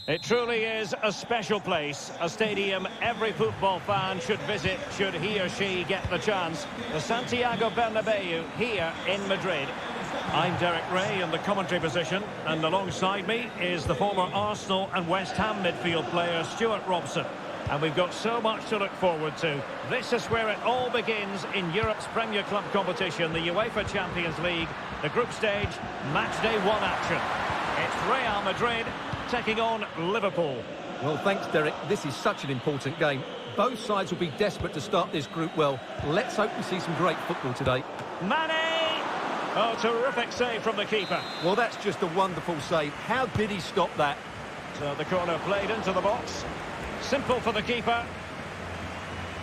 It truly is a special place, a stadium every football fan should visit should he or she get the chance. The Santiago Bernabeu here in Madrid. I'm Derek Ray in the commentary position, and alongside me is the former Arsenal and West Ham midfield player Stuart Robson. And we've got so much to look forward to. This is where it all begins in Europe's Premier Club competition, the UEFA Champions League, the group stage, match day 1 action. It's Real Madrid taking on Liverpool. Well, thanks, Derek. This is such an important game. Both sides will be desperate to start this group well. Let's hope we see some great football today. Mane! Oh, terrific save from the keeper. Well, that's just a wonderful save. How did he stop that? So the corner played into the box. Simple for the keeper.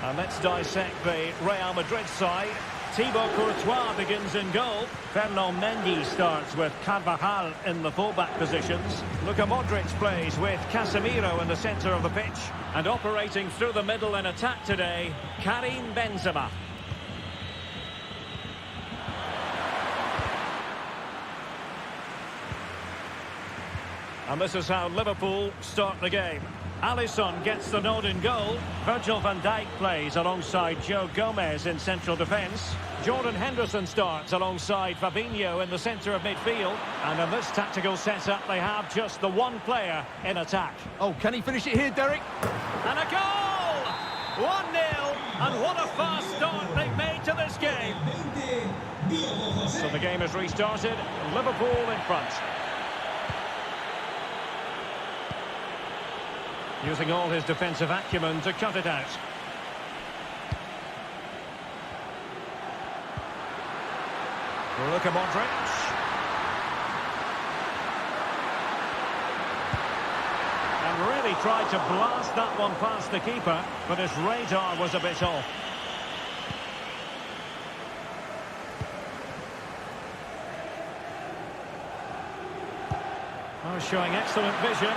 And let's dissect the Real Madrid side. Thibaut Courtois begins in goal. Fernand Mendy starts with Carvajal in the fullback positions. Luka Modric plays with Casemiro in the centre of the pitch. And operating through the middle in attack today, Karim Benzema. And this is how Liverpool start the game. Alisson gets the nod in goal. Virgil van Dijk plays alongside Joe Gomez in central defence. Jordan Henderson starts alongside Fabinho in the centre of midfield. And in this tactical setup, they have just the one player in attack. Oh, can he finish it here, Derek? And a goal! 1-0, and what a fast start they've made to this game. So the game is restarted. Liverpool in front. Using all his defensive acumen to cut it out. Luka Modric. And really tried to blast that one past the keeper, but his radar was a bit off. Oh, showing excellent vision.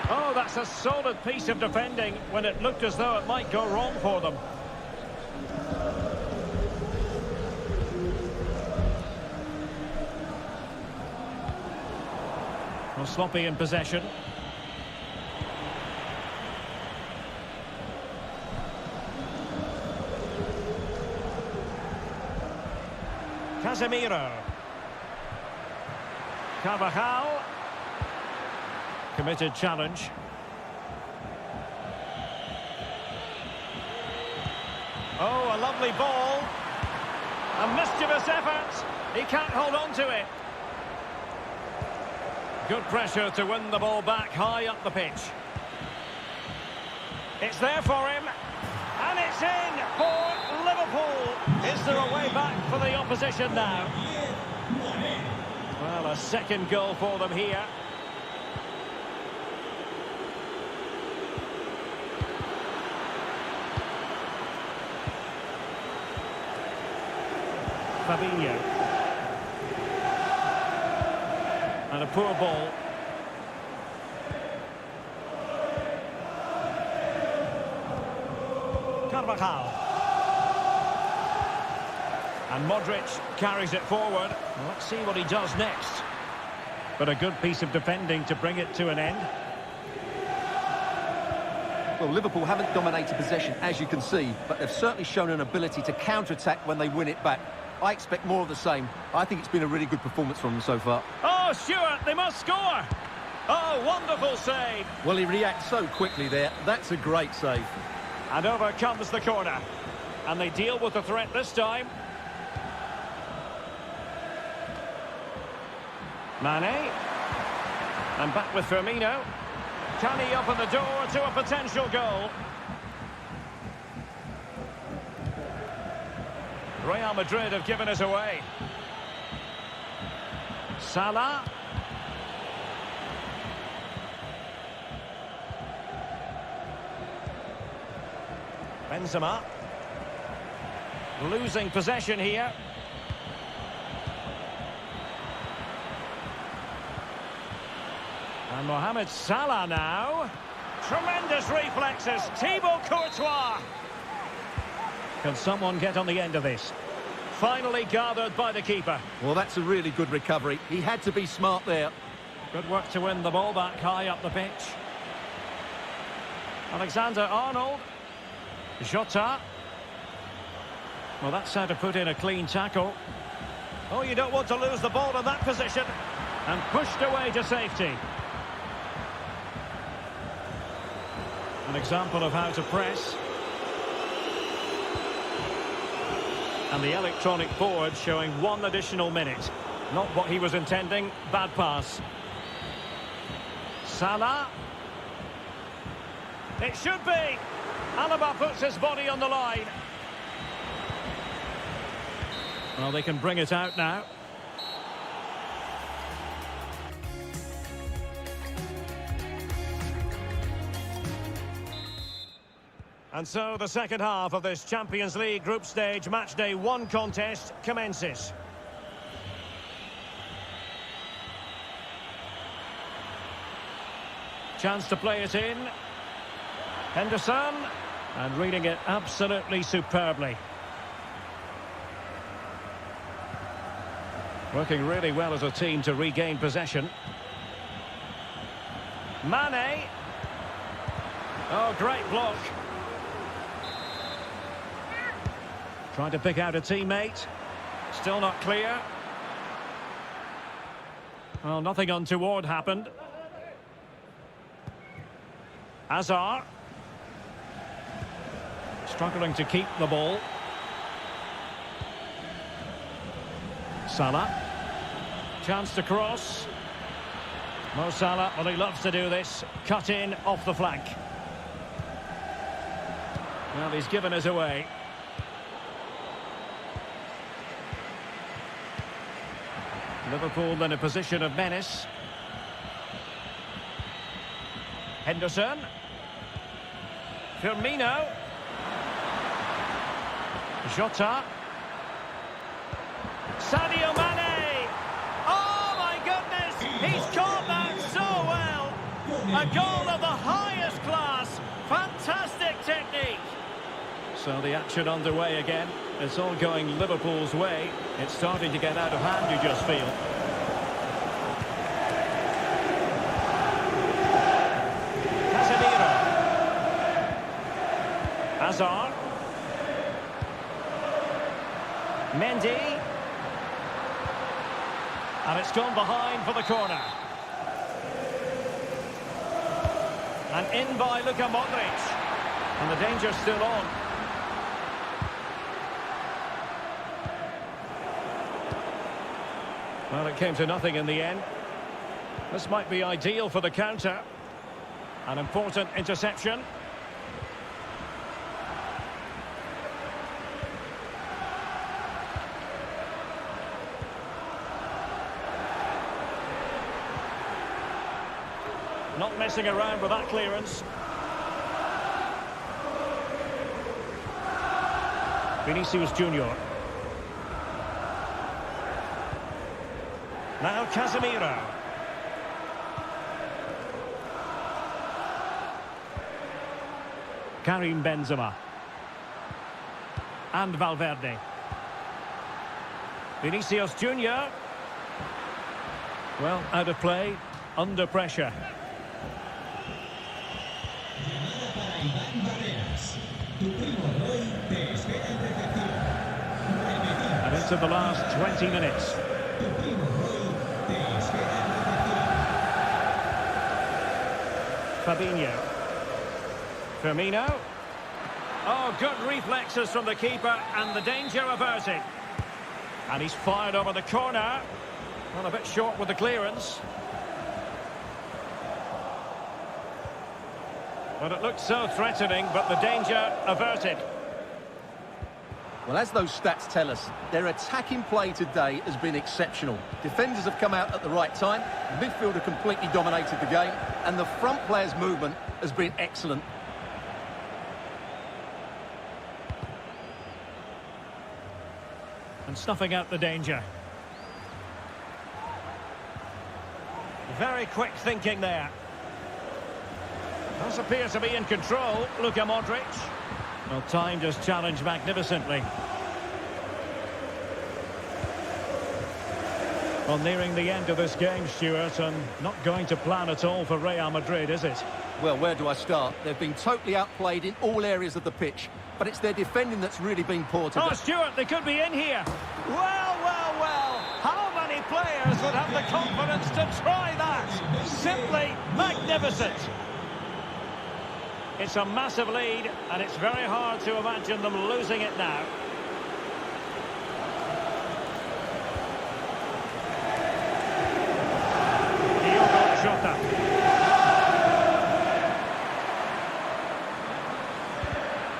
Oh, that's a solid piece of defending when it looked as though it might go wrong for them. Well, sloppy in possession. Casemiro. Carvajal. Committed challenge. Oh, a lovely ball. A mischievous effort. He can't hold on to it. Good pressure to win the ball back high up the pitch. It's there for him. And it's in for Liverpool. Is there a way back for the opposition now? Well, a second goal for them here. Fabinho. And a poor ball. Carvajal. And Modric carries it forward. Well, let's see what he does next. But a good piece of defending to bring it to an end. Well, Liverpool haven't dominated possession, as you can see, but they've certainly shown an ability to counter-attack when they win it back. I expect more of the same. I think it's been a really good performance from them so far. Oh, Stuart, they must score! Oh, wonderful save! Well, he reacts so quickly there. That's a great save. And over comes the corner. And they deal with the threat this time. Mane. And back with Firmino. Can he open the door to a potential goal? Real Madrid have given it away. Salah. Benzema. Losing possession here. And Mohamed Salah now. Tremendous reflexes. Thibaut Courtois. Can someone get on the end of this? Finally gathered by the keeper. Well, that's a really good recovery. He had to be smart there. Good work to win the ball back high up the pitch. Alexander-Arnold. Jota. Well, that's how to put in a clean tackle. Oh, you don't want to lose the ball in that position. And pushed away to safety. An example of how to press. And the electronic board showing 1 additional minute. Not what he was intending. Bad pass. Salah. It should be. Alaba puts his body on the line. Well, they can bring it out now. And so the second half of this Champions League group stage matchday 1 contest commences. Chance to play it in. Henderson. And reading it absolutely superbly. Working really well as a team to regain possession. Mane. Oh, great block. Trying to pick out a teammate. Still not clear. Well, nothing untoward happened. Hazard. Struggling to keep the ball. Salah. Chance to cross. Mo Salah, well, he loves to do this. Cut in off the flank. Well, he's given us away. Liverpool in a position of menace. Henderson. Firmino. Jota. Sadio Mane. Oh, my goodness. He's caught that so well. A goal of the highest class. Fantastic technique. So the action underway again. It's all going Liverpool's way. It's starting to get out of hand, you just feel. Casemiro. Hazard. Mendy. And it's gone behind for the corner. And in by Luka Modric. And the danger's still on. Well, it came to nothing in the end. This might be ideal for the counter. An important interception. Not messing around with that clearance. Vinicius Junior. Now Casemiro. Karim Benzema. And Valverde. Vinicius Junior. Well, out of play, under pressure. And into the last 20 minutes. Fabinho. Firmino. Oh, good reflexes from the keeper and the danger averted. And he's fired over the corner. Well, a bit short with the clearance. But it looked so threatening, but the danger averted. Well, as those stats tell us, their attacking play today has been exceptional. Defenders have come out at the right time, the midfielder completely dominated the game, and the front player's movement has been excellent. And snuffing out the danger. Very quick thinking there. Does appear to be in control, Luka Modric. Well, timed his challenge magnificently. Well, nearing the end of this game, Stuart, and not going to plan at all for Real Madrid, is it? Well, where do I start? They've been totally outplayed in all areas of the pitch, but it's their defending that's really been poor today. Oh, Stuart, they could be in here. Well, well, well. How many players would have the confidence to try that? Simply magnificent. It's a massive lead, and it's very hard to imagine them losing it now.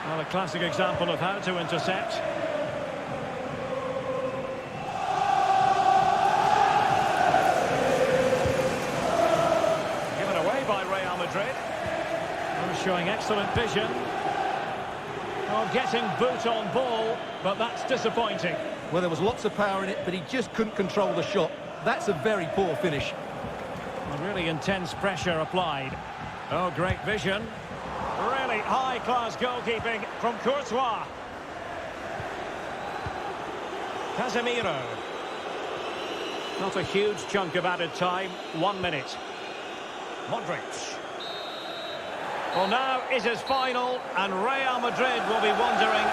Well, a classic example of how to intercept. Given away by Real Madrid. Oh, showing excellent vision. Oh, getting boot on ball, but that's disappointing. Well, there was lots of power in it, but he just couldn't control the shot. That's a very poor finish. Really intense pressure applied. Oh, great vision. Really high-class goalkeeping from Courtois. Casemiro. Not a huge chunk of added time. 1 minute. Modric. Well, now it is final, and Real Madrid will be wondering...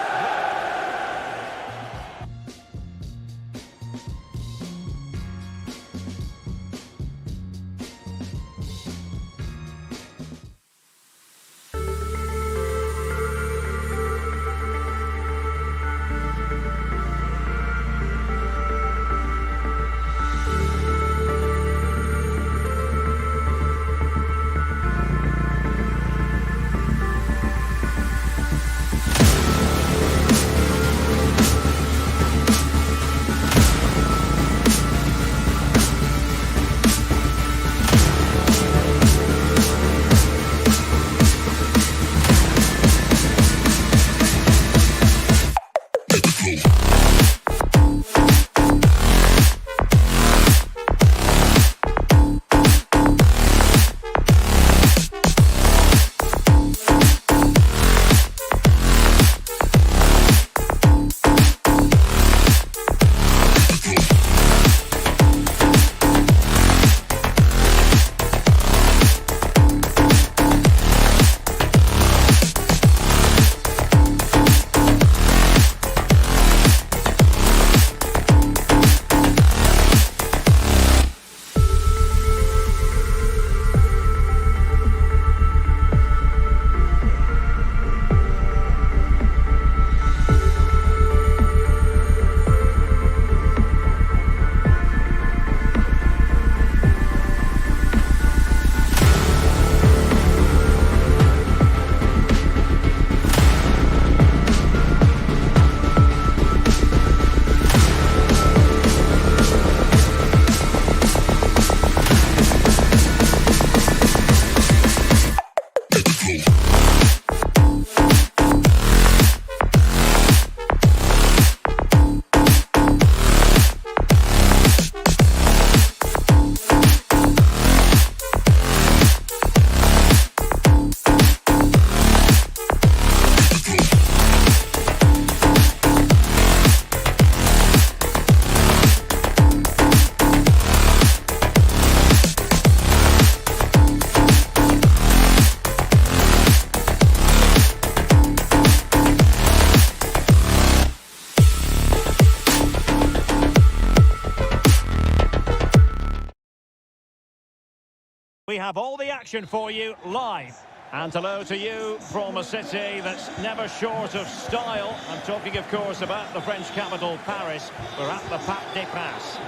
We have all the action for you live. And hello to you from a city that's never short of style. I'm talking, of course, about the French capital, Paris. We're at the Parc des Princes.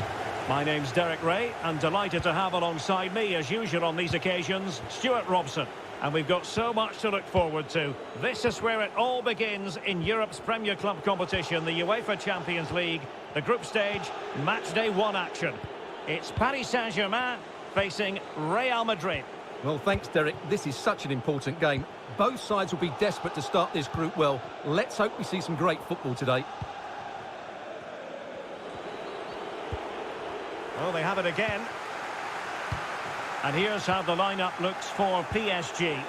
My name's Derek Ray, and delighted to have alongside me, as usual on these occasions, Stuart Robson. And we've got so much to look forward to. This is where it all begins in Europe's Premier Club competition, the UEFA Champions League, the group stage, match day 1 action. It's Paris Saint-Germain facing Real Madrid. Well, thanks, Derek. This is such an important game. Both sides will be desperate to start this group well. Let's hope we see some great football today. Well, they have it again. And here's how the lineup looks for PSG.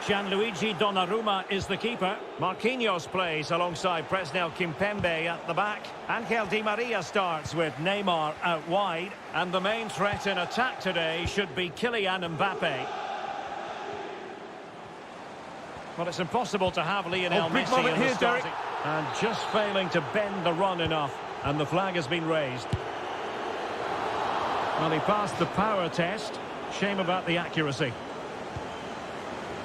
Gianluigi Donnarumma is the keeper. Marquinhos plays alongside Presnel Kimpembe at the back. Angel Di Maria starts with Neymar out wide. And the main threat in attack today should be Kylian Mbappe. Well, it's impossible to have Lionel Messi in the starting. And just failing to bend the run enough. And the flag has been raised. Well, he passed the power test. Shame about the accuracy.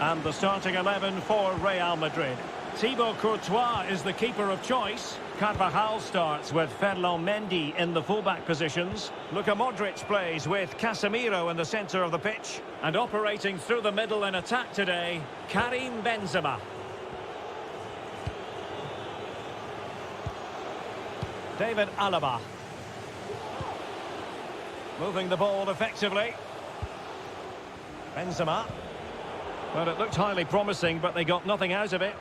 And the starting 11 for Real Madrid. Thibaut Courtois is the keeper of choice. Carvajal starts with Ferland Mendy in the fullback positions. Luka Modric plays with Casemiro in the centre of the pitch. And operating through the middle in attack today, Karim Benzema. David Alaba. Moving the ball effectively. Benzema. Well, it looked highly promising, but they got nothing out of it.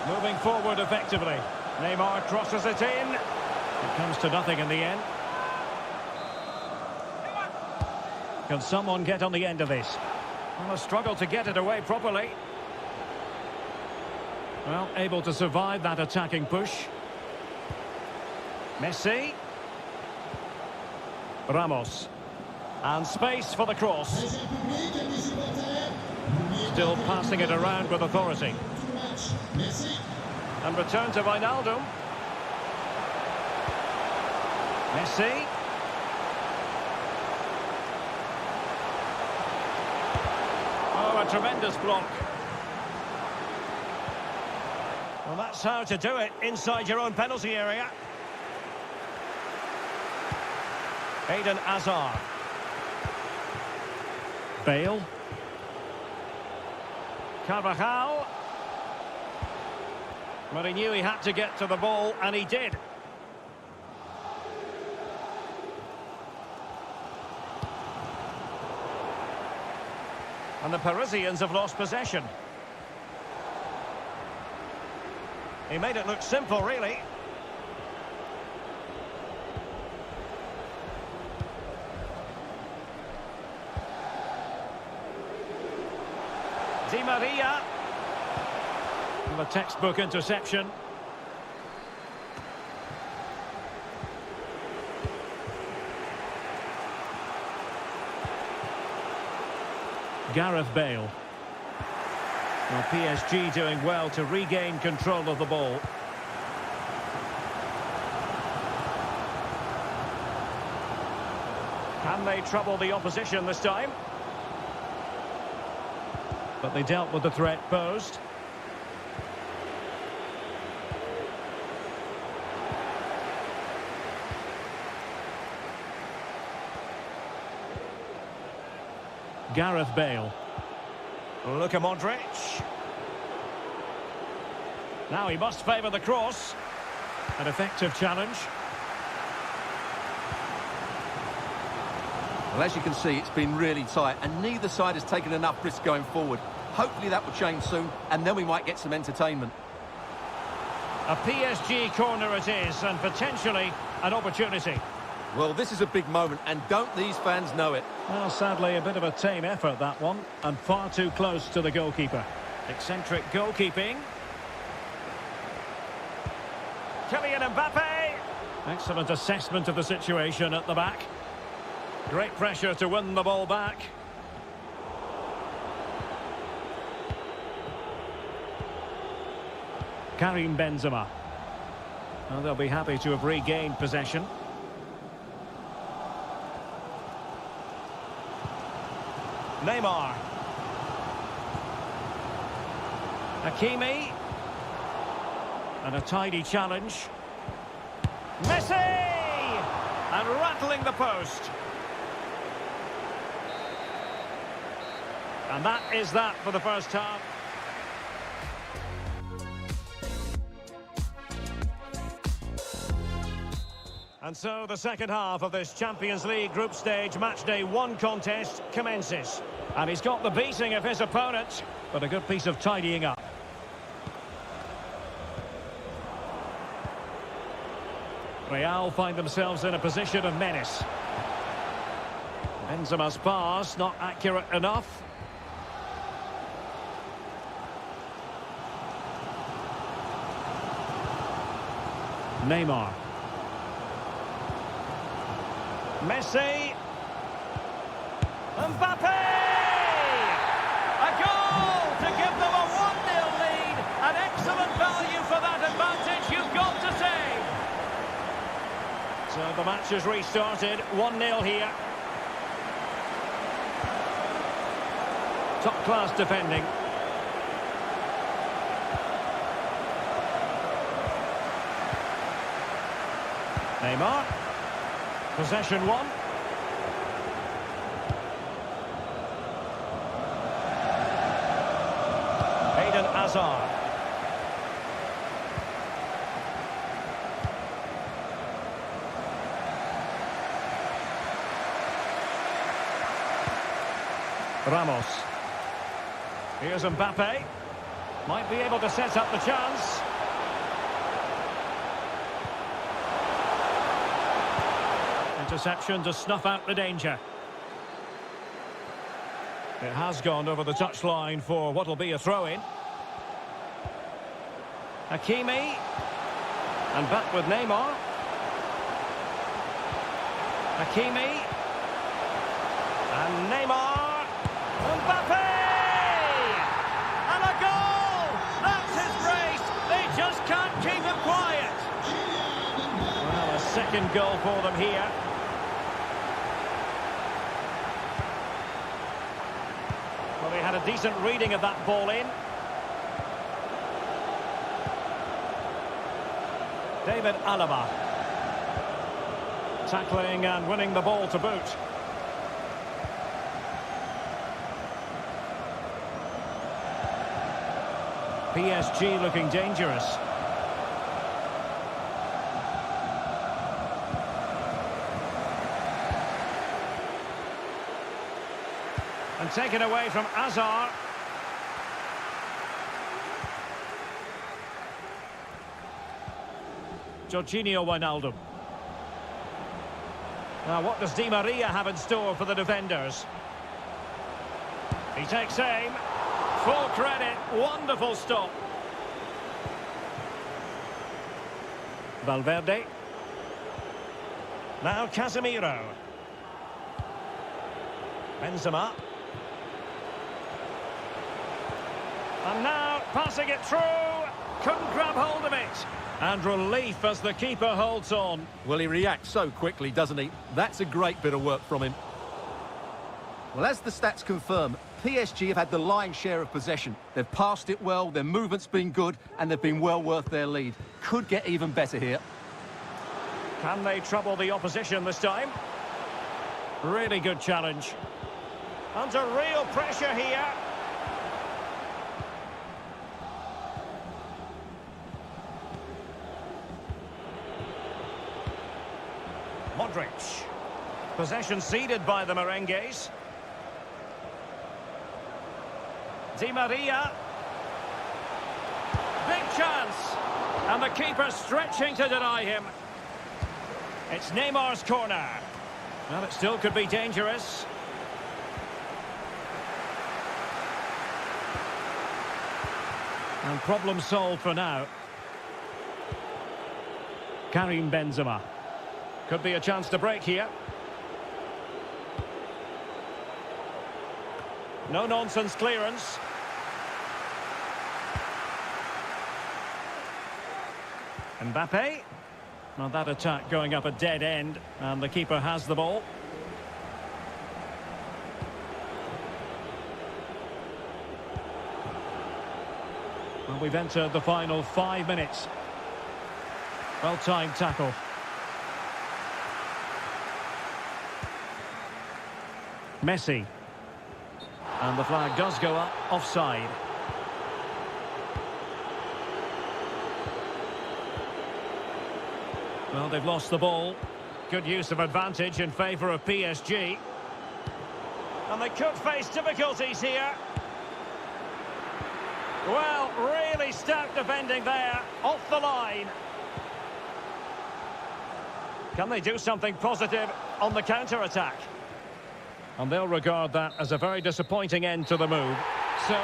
Moving forward effectively. Neymar crosses it in. It comes to nothing in the end. Can someone get on the end of this? Well, a struggle to get it away properly. Well, able to survive that attacking push. Messi. Ramos. And space for the cross. Still passing it around with authority. And return to Wijnaldum. Messi. Oh, a tremendous block. Well, that's how to do it inside your own penalty area. Eden Hazard. Bale. Carvajal. But he knew he had to get to the ball, and he did. And the Parisians have lost possession. He made it look simple, really. Di Maria. And the textbook interception. Gareth Bale. Well, PSG doing well to regain control of the ball. Can they trouble the opposition this time? But they dealt with the threat posed. Gareth Bale. Luka Modric. Now he must favour the cross. An effective challenge. Well, as you can see, it's been really tight, and neither side has taken enough risk going forward. Hopefully that will change soon, and then we might get some entertainment. A PSG corner it is, and potentially an opportunity. Well, this is a big moment, and don't these fans know it? Well, sadly, a bit of a tame effort, that one, and far too close to the goalkeeper. Eccentric goalkeeping. Kylian Mbappe. Excellent assessment of the situation at the back. Great pressure to win the ball back. Karim Benzema. Well, they'll be happy to have regained possession. Neymar. Hakimi. And a tidy challenge. Messi! And rattling the post. And that is that for the first half. And so the second half of this Champions League group stage matchday 1 contest commences. And he's got the beating of his opponent, but a good piece of tidying up. Real find themselves in a position of menace. Benzema's pass, not accurate enough. Neymar. Messi. Mbappe! A goal to give them a 1-0 lead. An excellent value for that advantage, you've got to say. So the match has restarted. 1-0 here. Top-class defending. Neymar. Possession one. Hazard. Ramos. Here's Mbappe. Might be able to set up the chance. Interception to snuff out the danger. It has gone over the touchline for what will be a throw-in. Hakimi. And back with Neymar. Hakimi. And Neymar. Mbappe! And a goal! That's his brace. They just can't keep him quiet. Well, a second goal for them here. Well, they had a decent reading of that ball in. David Alaba. Tackling and winning the ball to boot. PSG looking dangerous. And taken away from Hazard. Jorginho Wijnaldum. Now, what does Di Maria have in store for the defenders? He takes aim. Full credit. Wonderful stop. Valverde. Now Casemiro. Benzema. And now passing it through. Couldn't grab hold of it. And relief as the keeper holds on. Well, he reacts so quickly, doesn't he? That's a great bit of work from him. Well, as the stats confirm, PSG have had the lion's share of possession. They've passed it well, their movement's been good, and they've been well worth their lead. Could get even better here. Can they trouble the opposition this time? Really good challenge. Under real pressure here. Modric. Possession ceded by the Merengues. Di Maria. Big chance. And the keeper stretching to deny him. It's Neymar's corner. Well, it still could be dangerous. And problem solved for now. Karim Benzema. Could be a chance to break here. No-nonsense clearance. Mbappe. Well, that attack going up a dead end, and the keeper has the ball. Well, we've entered the final 5 minutes. Well-timed tackle. Messi. And the flag does go up, offside. Well, they've lost the ball. Good use of advantage in favour of PSG. And they could face difficulties here. Well, really stout defending there, off the line. Can they do something positive on the counter-attack? And they'll regard that as a very disappointing end to the move. So...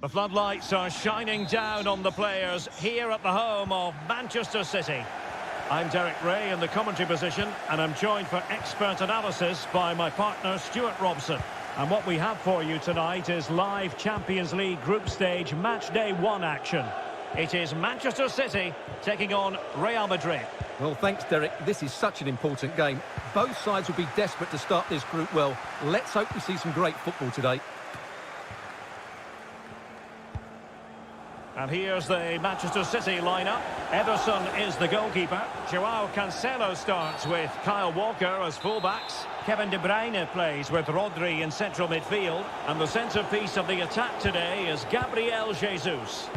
The floodlights are shining down on the players here at the home of Manchester City. I'm Derek Ray in the commentary position, and I'm joined for expert analysis by my partner Stuart Robson. And what we have for you tonight is live Champions League group stage match day 1 action. It is Manchester City taking on Real Madrid. Well, thanks, Derek. This is such an important game. Both sides will be desperate to start this group well. Let's hope we see some great football today. And here's the Manchester City lineup. Ederson is the goalkeeper. Joao Cancelo starts with Kyle Walker as fullbacks. Kevin De Bruyne plays with Rodri in central midfield. And the centrepiece of the attack today is Gabriel Jesus.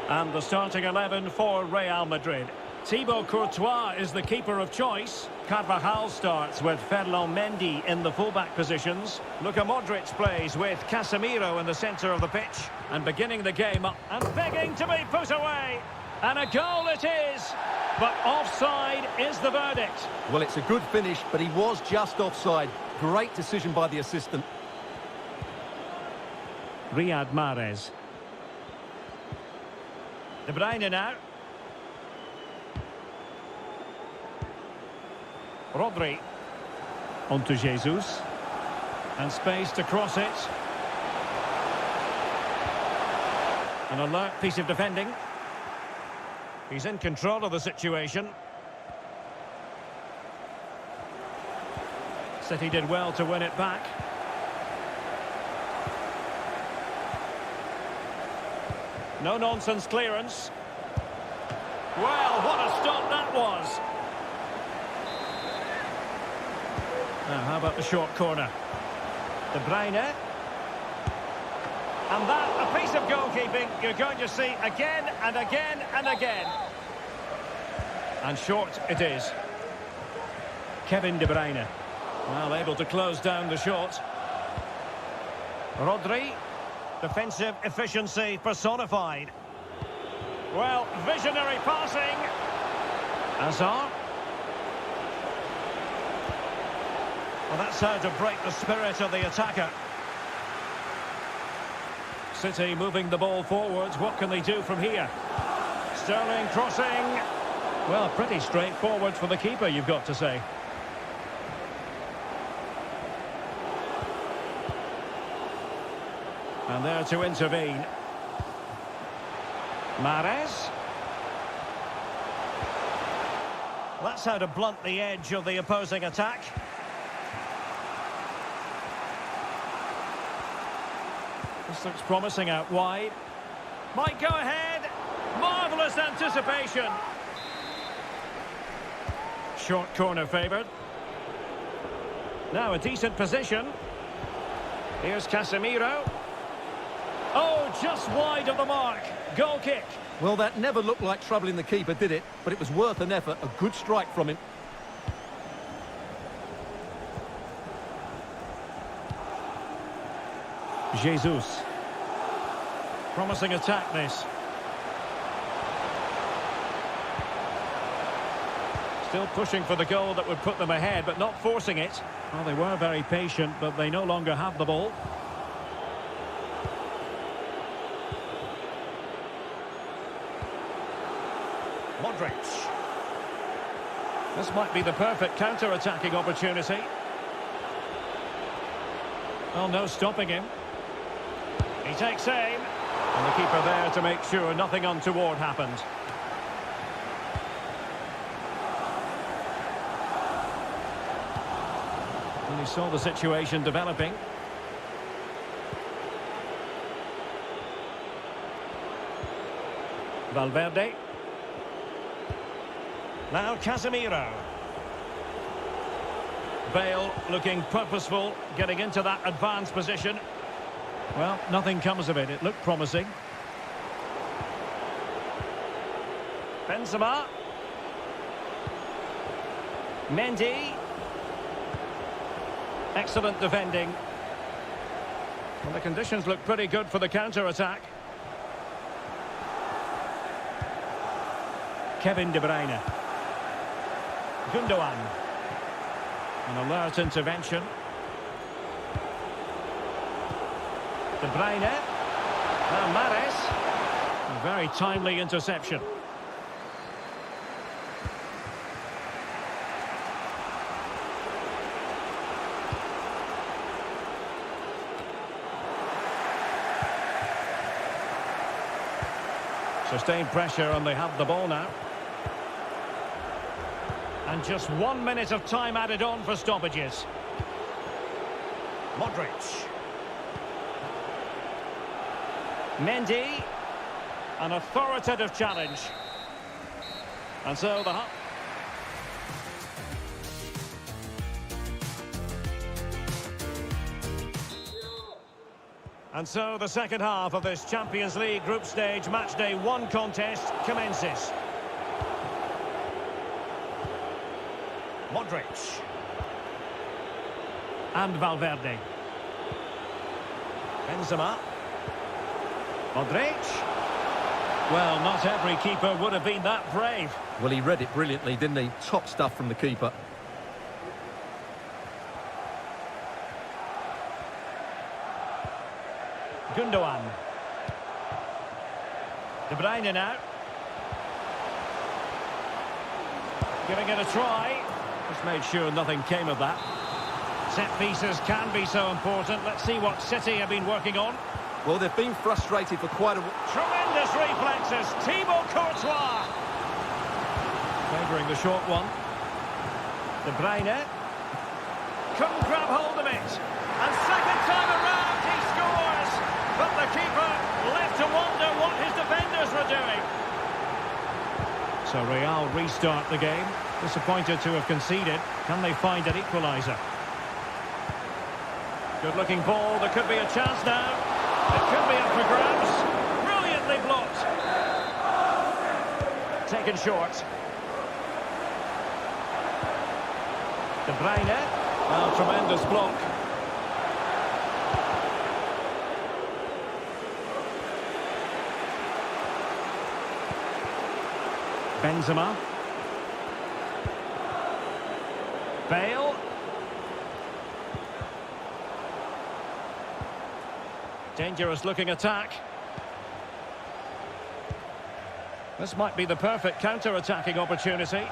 And the starting 11 for Real Madrid. Thibaut Courtois is the keeper of choice. Carvajal starts with Ferland Mendy in the fullback positions. Luka Modric plays with Casemiro in the centre of the pitch. And beginning the game up and begging to be put away. And a goal it is. But offside is the verdict. Well, it's a good finish, but he was just offside. Great decision by the assistant. Riyad Mahrez. De Bruyne now. Rodri. On to Jesus. And space to cross it. An alert piece of defending. He's in control of the situation. City did well to win it back. No-nonsense clearance. Well, what a stop that was. Now, how about the short corner? De Bruyne. And that, a piece of goalkeeping you're going to see again and again and again. And short it is. Kevin De Bruyne. Well, able to close down the shot. Rodri. Defensive efficiency personified. Well, visionary passing. Hazard. Well, that's how to break the spirit of the attacker. City moving the ball forwards. What can they do from here? Sterling crossing. Well, pretty straightforward for the keeper, you've got to say. And there to intervene. Mahrez. That's how to blunt the edge of the opposing attack. This looks promising out wide. Might go ahead. Marvellous anticipation. Short corner favoured. Now a decent position. Here's Casemiro. Oh, just wide of the mark. Goal kick. Well, that never looked like troubling the keeper, did it? But it was worth an effort. A good strike from him. Jesus. Promising attack, this. Still pushing for the goal that would put them ahead, but not forcing it. Well, they were very patient, but they no longer have the ball. Modric. This might be the perfect counter-attacking opportunity. Well, no stopping him. He takes aim. And the keeper there to make sure nothing untoward happened. And he saw the situation developing. Valverde. Now Casemiro. Bale looking purposeful, getting into that advanced position. Well, nothing comes of it. It looked promising. Benzema. Mendy. Excellent defending. Well, the conditions look pretty good for the counter-attack. Kevin De Bruyne. Gundogan. An alert intervention. De Bruyne. Now Mahrez. A very timely interception. Sustained pressure and they have the ball now. And just 1 minute of time added on for stoppages. Modric. Mendy. An authoritative challenge. And so the... And so the second half of this Champions League group stage matchday 1 contest commences. Modric. And Valverde. Benzema. Modric. Well, not every keeper would have been that brave. Well, he read it brilliantly, didn't he? Top stuff from the keeper. Gundogan. De Bruyne now. Giving it a try. Just made sure nothing came of that. Set pieces can be so important. Let's see what City have been working on. Well, they've been frustrated for quite a while. Tremendous reflexes. Thibaut Courtois. Favouring the short one. De Bruyne. couldn't grab hold of it. And second time around, he scores. But the keeper left to wonder what his defenders were doing. So Real restart the game. Disappointed to have conceded. Can they find an equaliser? Good-looking ball. There could be a chance now. It could be up for grabs. Brilliantly blocked. Taken short. De Bruyne. Oh, tremendous block. Benzema. Bale. Dangerous looking attack. This might be the perfect counter-attacking opportunity.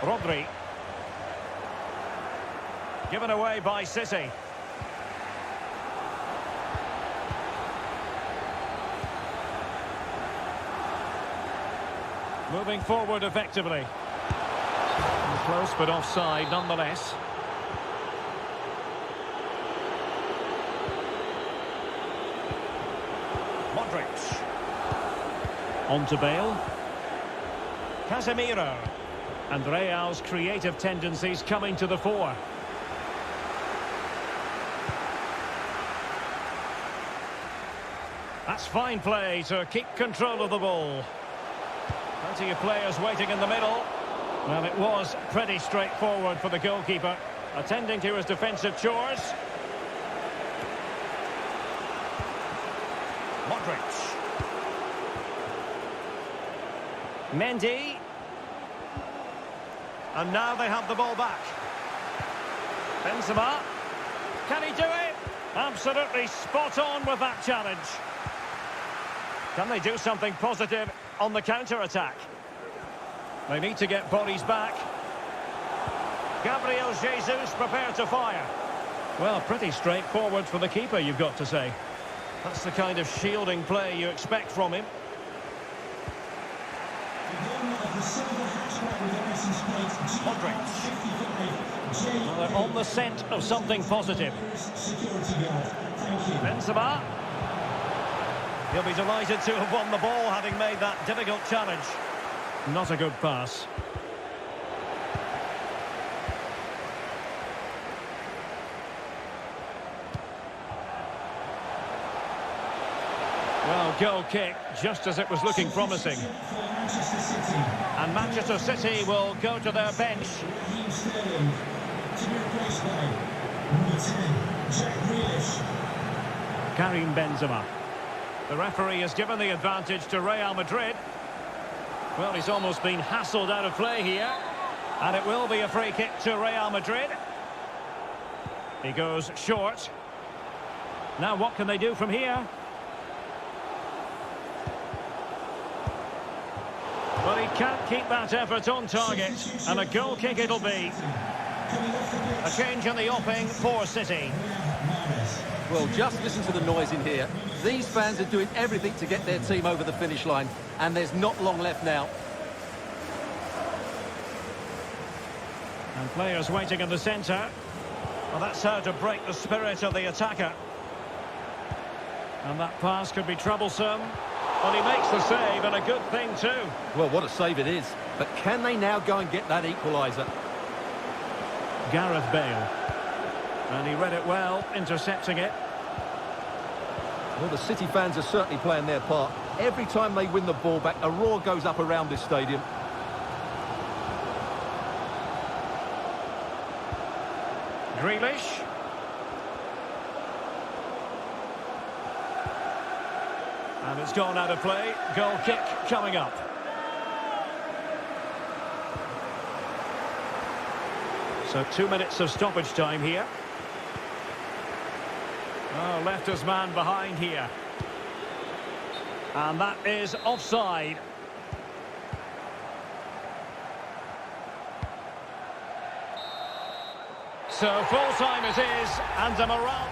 Rodri. Given away by City. Moving forward effectively. Close but offside nonetheless. Modric. On to Bale. Casemiro. And Real's creative tendencies coming to the fore. That's fine play to keep control of the ball. Plenty of players waiting in the middle. Well, it was pretty straightforward for the goalkeeper, attending to his defensive chores. Modric. Mendy. And now they have the ball back. Benzema. Can he do it? Absolutely spot on with that challenge. Can they do something positive on the counter-attack? They need to get bodies back. Gabriel Jesus prepared to fire. Well, pretty straightforward for the keeper, you've got to say. That's the kind of shielding play you expect from him. Modric. Well, they're on the scent of something positive. Benzema. He'll be delighted to have won the ball, having made that difficult challenge. Not a good pass. Well, goal kick, just as it was looking promising. And Manchester City will go to their bench. Karim Benzema. The referee has given the advantage to Real Madrid. Well, he's almost been hassled out of play here. And it will be a free kick to Real Madrid. He goes short. Now what can they do from here? Well, he can't keep that effort on target. And a goal kick it'll be. A change in the offing for City. Well, just listen to the noise in here. These fans are doing everything to get their team over the finish line, and there's not long left now. And players waiting in the centre. Well, that's how to break the spirit of the attacker. And that pass could be troublesome. But he makes the save, and a good thing too. Well, what a save it is. But can they now go and get that equaliser? Gareth Bale. And he read it well, intercepting it. Well, the City fans are certainly playing their part. Every time they win the ball back, a roar goes up around this stadium. Grealish. And it's gone out of play. Goal kick coming up. So 2 minutes of stoppage time here. Oh, left his man behind here. And that is offside. So full time it is, and the morale.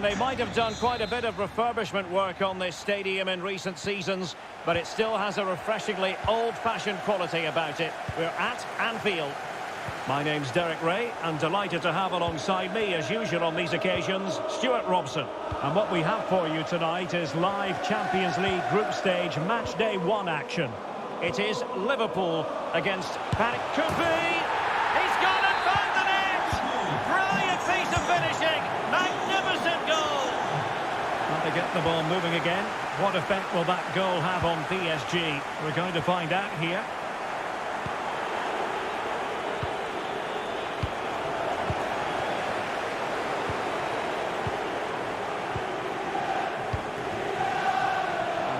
And they might have done quite a bit of refurbishment work on this stadium in recent seasons, but it still has a refreshingly old-fashioned quality about it. We're at Anfield. My name's Derek Ray, and delighted to have alongside me, as usual on these occasions, Stuart Robson. And what we have for you tonight is live Champions League group stage match day 1 action. It is Liverpool against Panic. Could be! He's gone and found the net! Brilliant piece of finishing! Magnificent goal! Well, they get the ball moving again. What effect will that goal have on PSG? We're going to find out here.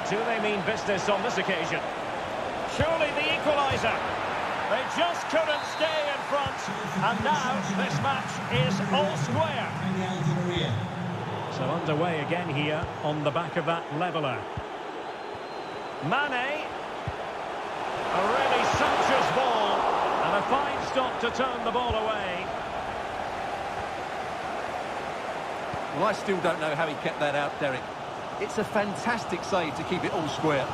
Do they mean business on this occasion? Surely the equaliser. They just couldn't stay in front. And now this match is all square. So underway again here on the back of that leveller. Mane. A really sumptuous ball. And a fine stop to turn the ball away. Well, I still don't know how he kept that out, Derek. It's a fantastic save to keep it all square.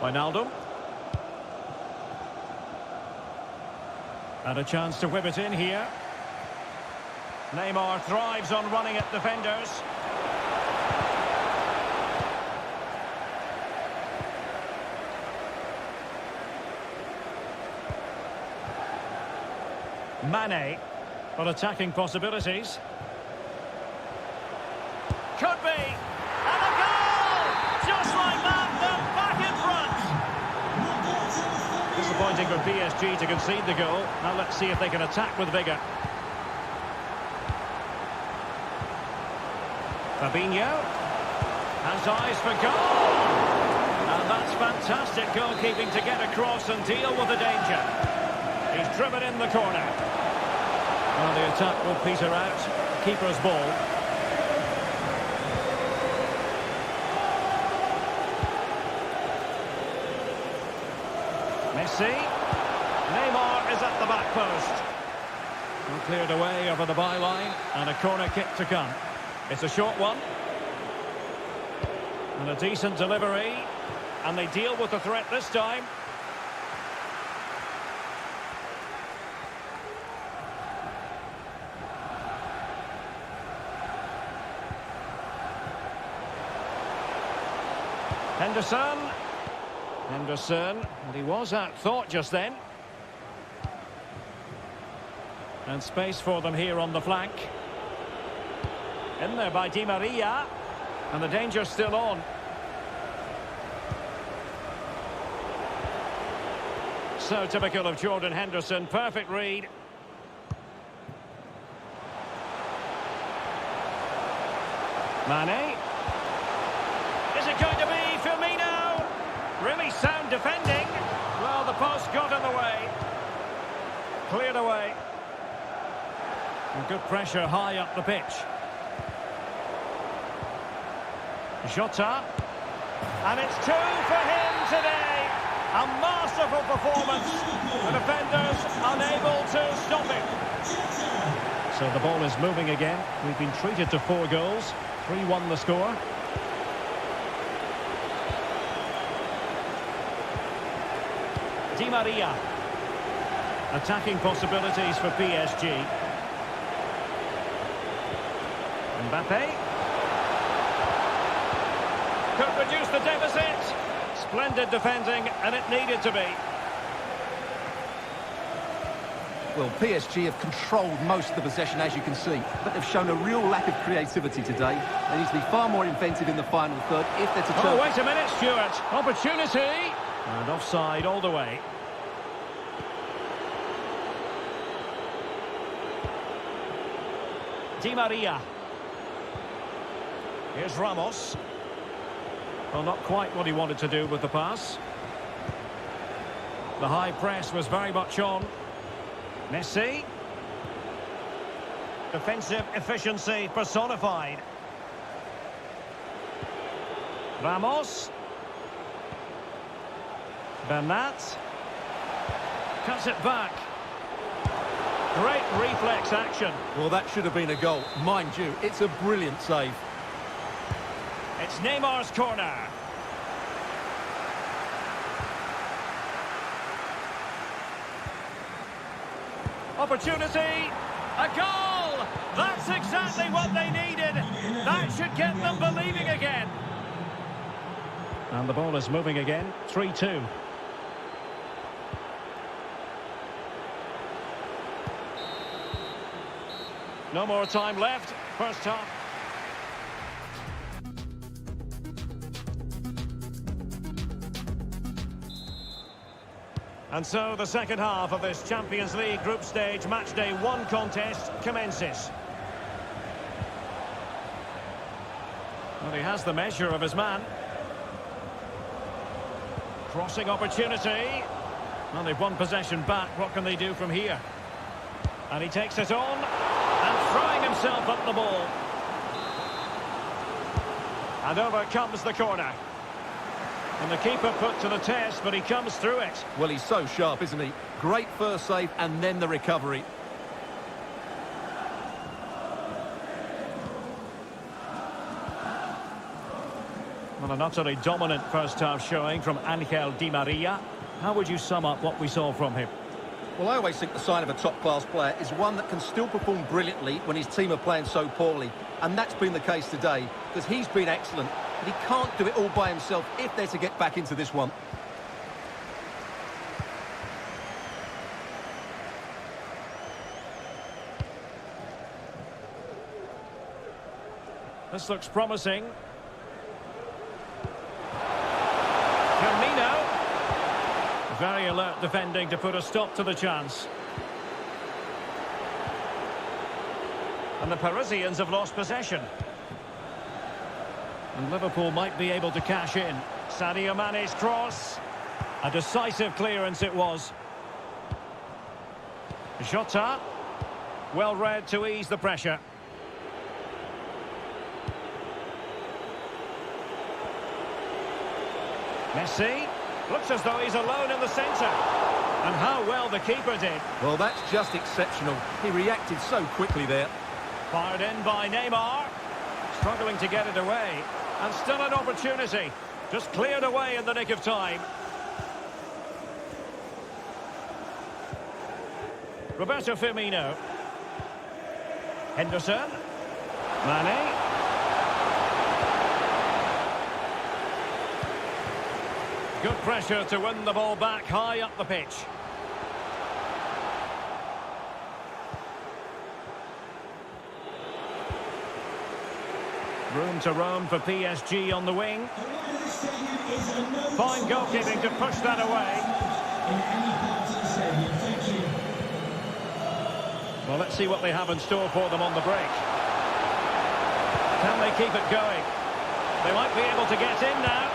Wijnaldum. And a chance to whip it in here. Neymar thrives on running at defenders. Mane, but attacking possibilities. Could be! And a goal! Just like that, they're back in front! Disappointing for PSG to concede the goal. Now let's see if they can attack with vigour. Fabinho has eyes for goal! And that's fantastic goalkeeping to get across and deal with the danger. He's driven in the corner. Well, the attack will peter out. Keeper's ball. Messi. Neymar is at the back post. And cleared away over the byline. And a corner kick to come. It's a short one. And a decent delivery. And they deal with the threat this time. Henderson, and he was at Thor just then. And space for them here on the flank. In there by Di Maria. And the danger's still on. So typical of Jordan Henderson, perfect read. Mane. Is it going to be Firmino? Really sound defending. Well, the post got in the way. Cleared away. And good pressure high up the pitch. Jota. And it's 2 for him today. A masterful performance. The defenders unable to stop it. So the ball is moving again. We've been treated to 4 goals. 3-1 the score. Di Maria. Attacking possibilities for PSG. Mbappe. Could reduce the deficit. Splendid defending, and it needed to be. Well, PSG have controlled most of the possession, as you can see, but they've shown a real lack of creativity today. They need to be far more inventive in the final third if they're to turn... Oh, wait a minute, Stuart. Opportunity. And offside all the way. Di Maria. Here's Ramos. Well, not quite what he wanted to do with the pass. The high press was very much on. Messi. Defensive efficiency personified. Ramos. Bernat. Cuts it back. Great reflex action. Well, that should have been a goal. Mind you, it's a brilliant save. It's Neymar's corner. Opportunity. A goal! That's exactly what they needed. That should get them believing again. And the ball is moving again. 3-2. No more time left. First half. And so the second half of this Champions League group stage match day 1 contest commences. Well, he has the measure of his man. Crossing opportunity. Well, they've won possession back. What can they do from here? And he takes it on. And throwing himself up the ball. And over comes the corner. And the keeper put to the test, but he comes through it. Well, he's so sharp, isn't he? Great first save and then the recovery. Well, an utterly dominant first half showing from Angel Di Maria. How would you sum up what we saw from him? Well, I always think the sign of a top-class player is one that can still perform brilliantly when his team are playing so poorly. And that's been the case today, because he's been excellent. But he can't do it all by himself if they're to get back into this one. This looks promising. Firmino. Very alert defending to put a stop to the chance. And the Parisians have lost possession. And Liverpool might be able to cash in. Sadio Mane's cross. A decisive clearance it was. Jota. Well read to ease the pressure. Messi. Looks as though he's alone in the centre. And how well the keeper did. Well, that's just exceptional. He reacted so quickly there. Fired in by Neymar. Struggling to get it away. And still an opportunity. Just cleared away in the nick of time. Roberto Firmino. Henderson. Mane. Good pressure to win the ball back high up the pitch. Room to roam for PSG on the wing. Fine goalkeeping to push that away. Well, let's see what they have in store for them on the break. Can they keep it going? They might be able to get in now.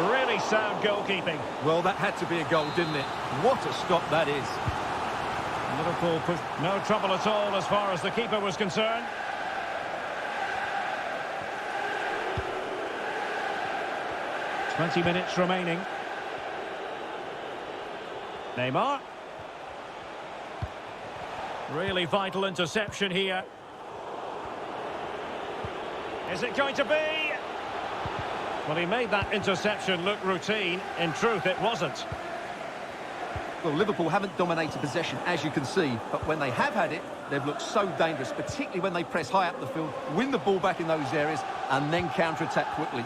Really sound goalkeeping. Well, that had to be a goal, didn't it? What a stop that is. Liverpool pushed no trouble at all as far as the keeper was concerned. .20 remaining. Neymar. Really vital interception here. Is it going to be? Well, he made that interception look routine. In truth, it wasn't. Well, Liverpool haven't dominated possession, as you can see, but when they have had it, they've looked so dangerous, particularly when they press high up the field, win the ball back in those areas, and then counter-attack quickly.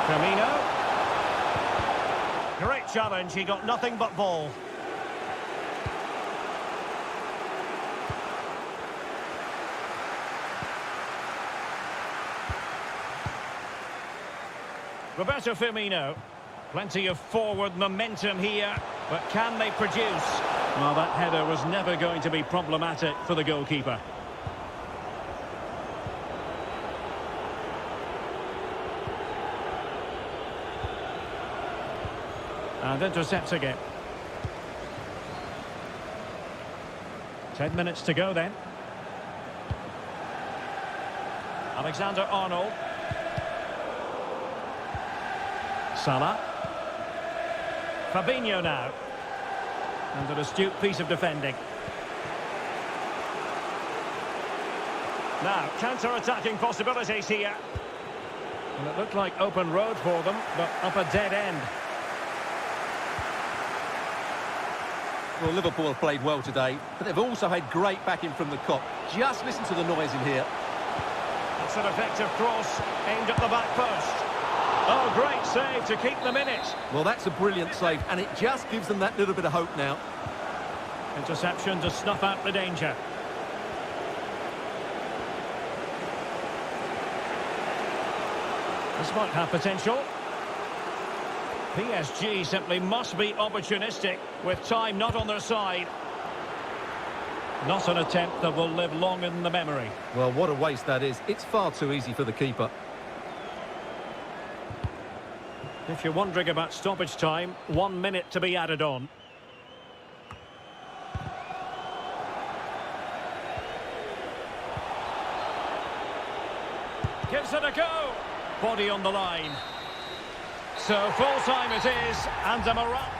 Firmino. Great challenge, he got nothing but ball. Roberto Firmino. Plenty of forward momentum here, but can they produce? Well, that header was never going to be problematic for the goalkeeper. And intercepts again. 10 minutes to go then. Alexander-Arnold. Salah. Fabinho now. And an astute piece of defending. Now, counter-attacking possibilities here. And it looked like open road for them, but up a dead end. Well, Liverpool have played well today, but they've also had great backing from the Kop. Just listen to the noise in here. It's an effective cross aimed at the back post. Oh, great save to keep them in it. Well, that's a brilliant save, and it just gives them that little bit of hope now. Interception to snuff out the danger. This might have potential. PSG simply must be opportunistic with time not on their side. Not an attempt that will live long in the memory. Well, what a waste that is. It's far too easy for the keeper. If you're wondering about stoppage time, 1 minute to be added on. Gives it a go. Body on the line. So full time it is, and a morale.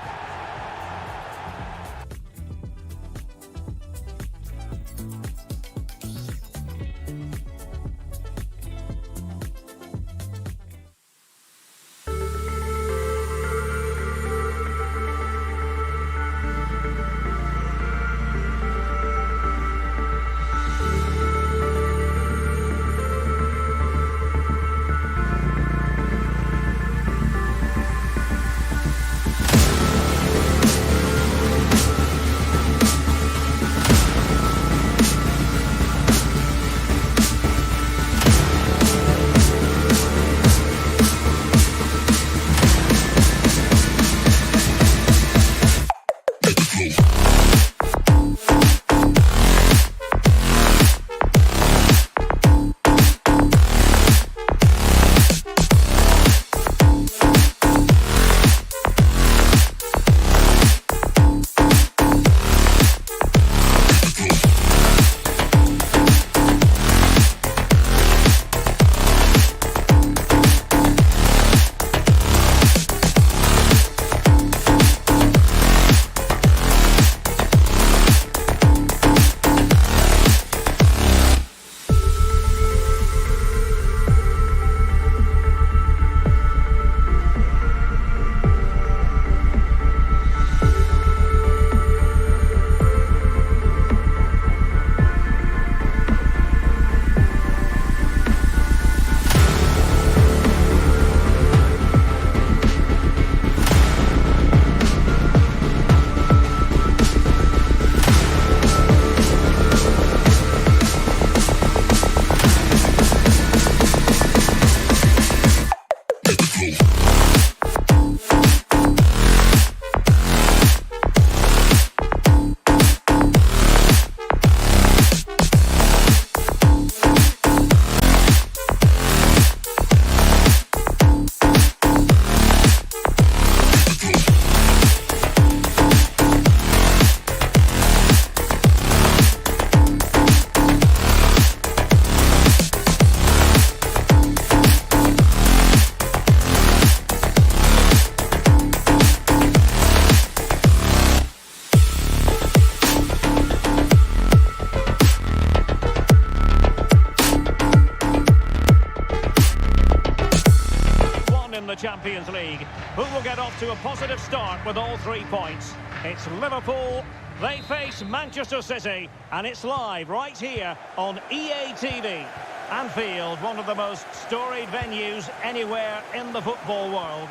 Champions League. Who will get off to a positive start with all 3 points? It's Liverpool. They face Manchester City, and it's live right here on EA TV. Anfield, one of the most storied venues anywhere in the football world.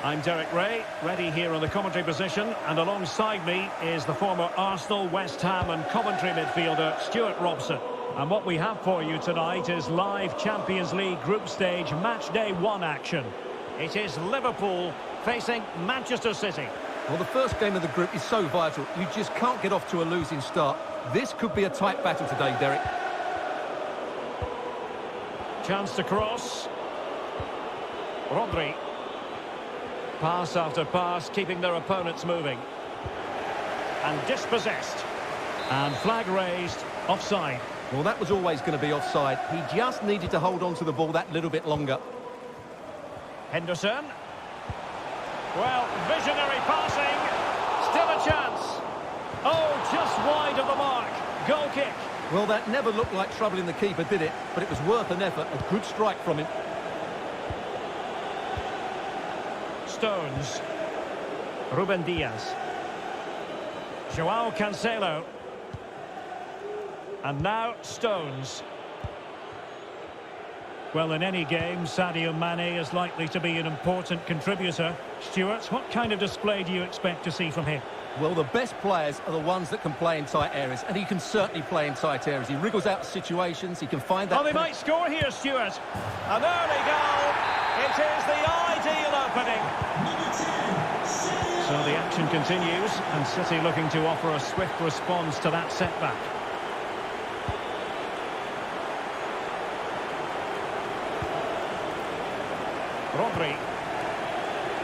I'm Derek Ray, ready here in the commentary position, and alongside me is the former Arsenal, West Ham and Coventry midfielder Stuart Robson. And what we have for you tonight is live Champions League group stage match day 1 action. It is Liverpool facing Manchester City. Well, the first game of the group is so vital. You just can't get off to a losing start. This could be a tight battle today, Derek. Chance to cross. Rodri. Pass after pass, keeping their opponents moving. And dispossessed. And flag raised, offside. Well, that was always going to be offside. He just needed to hold on to the ball that little bit longer. Henderson. Well, visionary passing. Still a chance. Oh, just wide of the mark. Goal kick. Well, that never looked like troubling the keeper, did it? But it was worth an effort. A good strike from him. Stones. Ruben Diaz. Joao Cancelo. And now Stones. Well, in any game, Sadio Mane is likely to be an important contributor. Stuart, what kind of display do you expect to see from him? Well, the best players are the ones that can play in tight areas, and he can certainly play in tight areas. He wriggles out of situations, he can find that... Oh, they might score here, Stuart. An early goal. It is the ideal opening. So the action continues, and City looking to offer a swift response to that setback. Rodri.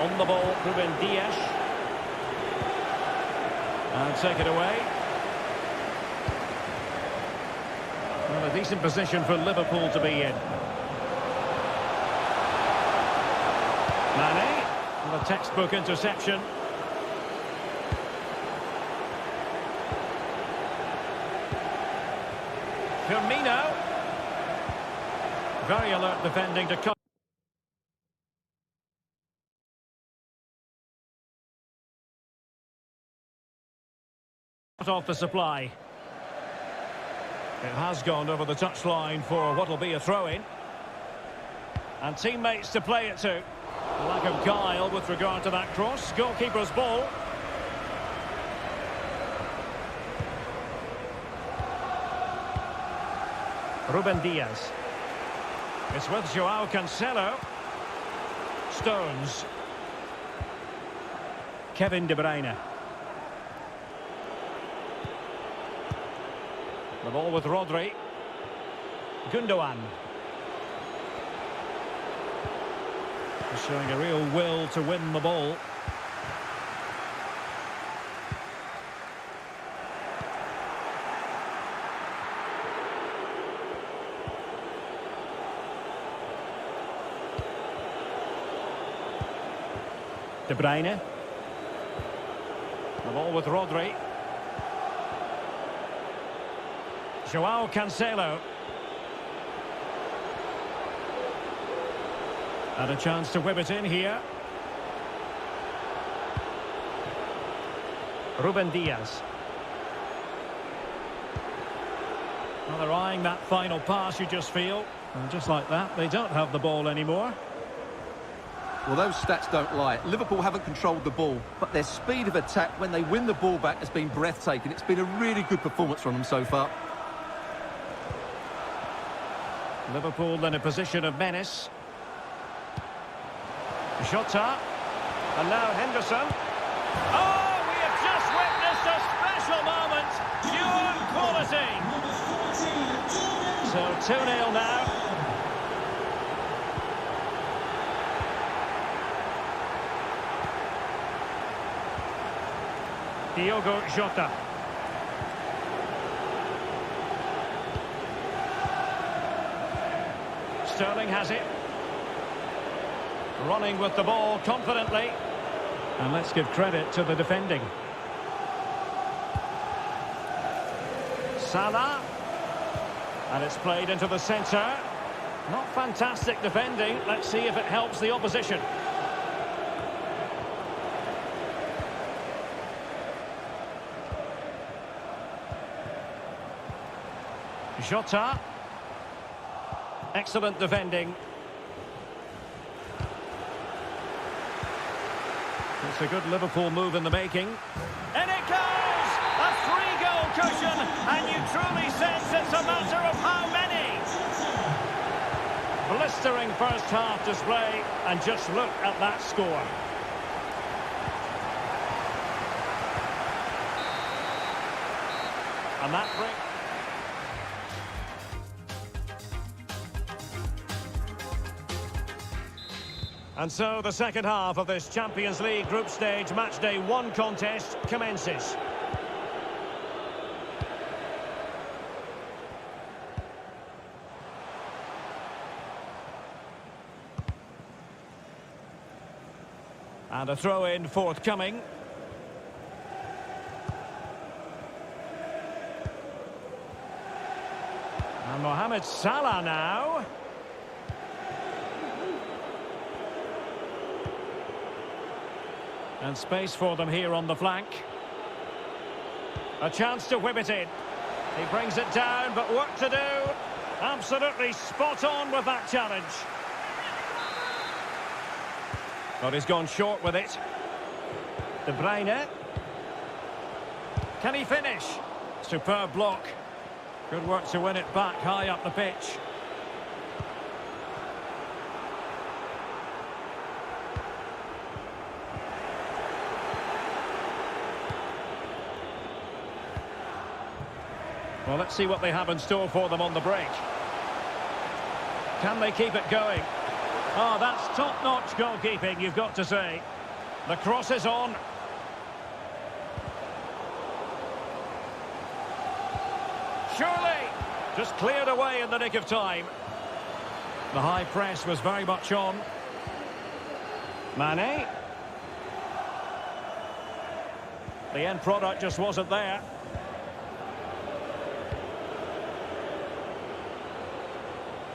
On the ball, Ruben Diaz. And take it away. Well, a decent position for Liverpool to be in. Mane, with a textbook interception. Firmino. Very alert defending to cut off the supply. It has gone over the touchline for what will be a throw-in. And teammates to play it to. Lack of guile with regard to that cross. Goalkeeper's ball. Ruben Diaz. It's with Joao Cancelo. Stones. Kevin De Bruyne. The ball with Rodri. Gundogan. Showing a real will to win the ball. De Bruyne. The ball with Rodri. Joao Cancelo. And a chance to whip it in here. Ruben Diaz. Well, they're eyeing that final pass, you just feel. And just like that, they don't have the ball anymore. Well, those stats don't lie. Liverpool haven't controlled the ball, but their speed of attack when they win the ball back has been breathtaking. It's been a really good performance from them so far. Liverpool in a position of menace. Jota. And now Henderson. Oh, we have just witnessed a special moment. Pure quality. So 2-0 now. Diogo Jota. Sterling has it. Running with the ball confidently. And let's give credit to the defending. Salah. And it's played into the centre. Not fantastic defending. Let's see if it helps the opposition. Jota. Excellent defending. It's a good Liverpool move in the making. And it goes! A 3-goal cushion, and you truly sense it's a matter of how many. Blistering first half display, and just look at that score. And that brings... And so the second half of this Champions League group stage matchday 1 contest commences. And a throw-in forthcoming. And Mohamed Salah now. And space for them here on the flank. A chance to whip it in. He brings it down, but work to do. Absolutely spot on with that challenge. But he's gone short with it. De Bruyne. Can he finish? Superb block. Good work to win it back high up the pitch. Well, let's see what they have in store for them on the break. Can they keep it going? Oh, that's top-notch goalkeeping, you've got to say. The cross is on. Surely! Just cleared away in the nick of time. The high press was very much on. Mane. The end product just wasn't there.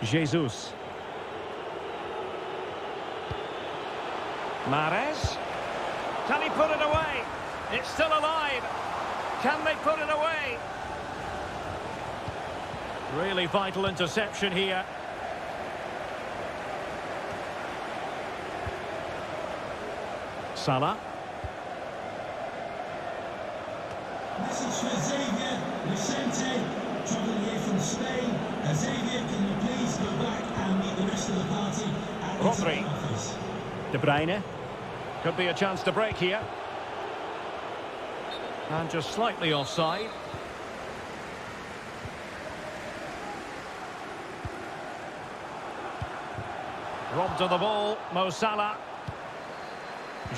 Jesus. Mahrez. Can he put it away? It's still alive. Can they put it away? Really vital interception here. Salah. Message for Xavier Vicente, travelling here from Spain. Xavier, can you please go back and meet the rest of the party at the Rodri. ticket office? De Bruyne. Could be a chance to break here. And just slightly offside. Robbed of the ball, Mo Salah.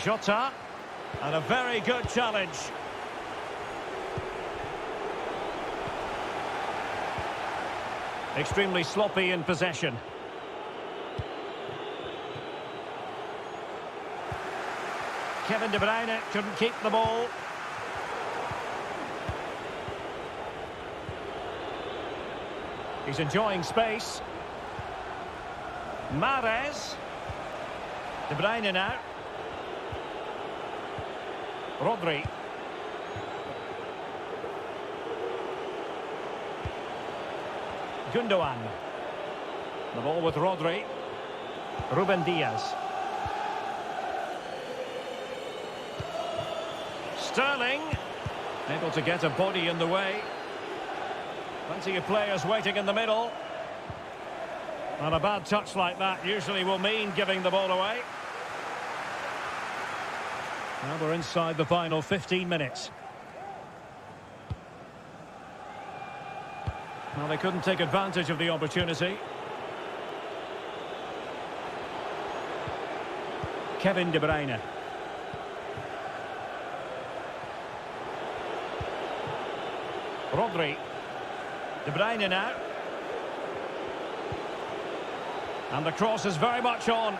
Jota. And a very good challenge. Extremely sloppy in possession. Kevin De Bruyne couldn't keep the ball. He's enjoying space. Mahrez. De Bruyne now. Rodri. Gundogan. The ball with Rodri. Ruben Diaz. Sterling. Able to get a body in the way. Plenty of players waiting in the middle. And a bad touch like that usually will mean giving the ball away. Now we're inside the final 15 minutes. Well, they couldn't take advantage of the opportunity. Kevin De Bruyne. Rodri. De Bruyne now. And the cross is very much on.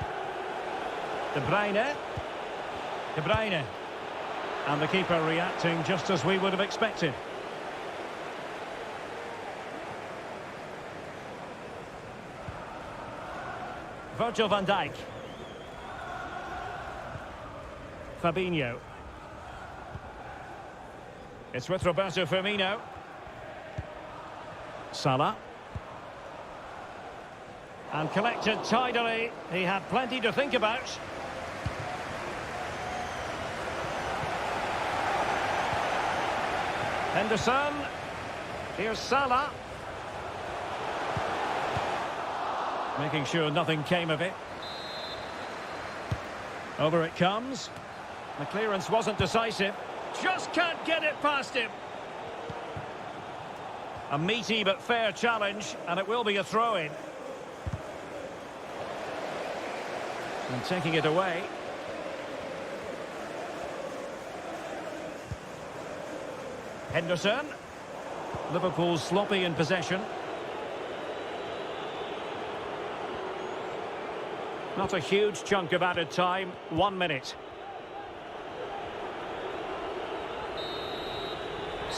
De Bruyne. De Bruyne. And the keeper reacting just as we would have expected. Virgil van Dijk. Fabinho. It's with Roberto Firmino. Salah. And collected tidily. He had plenty to think about. Henderson. Here's Salah. Making sure nothing came of it. Over it comes. The clearance wasn't decisive. Just can't get it past him. A meaty but fair challenge, and it will be a throw-in. And taking it away. Henderson. Liverpool sloppy in possession. Not a huge chunk of added time. 1 minute.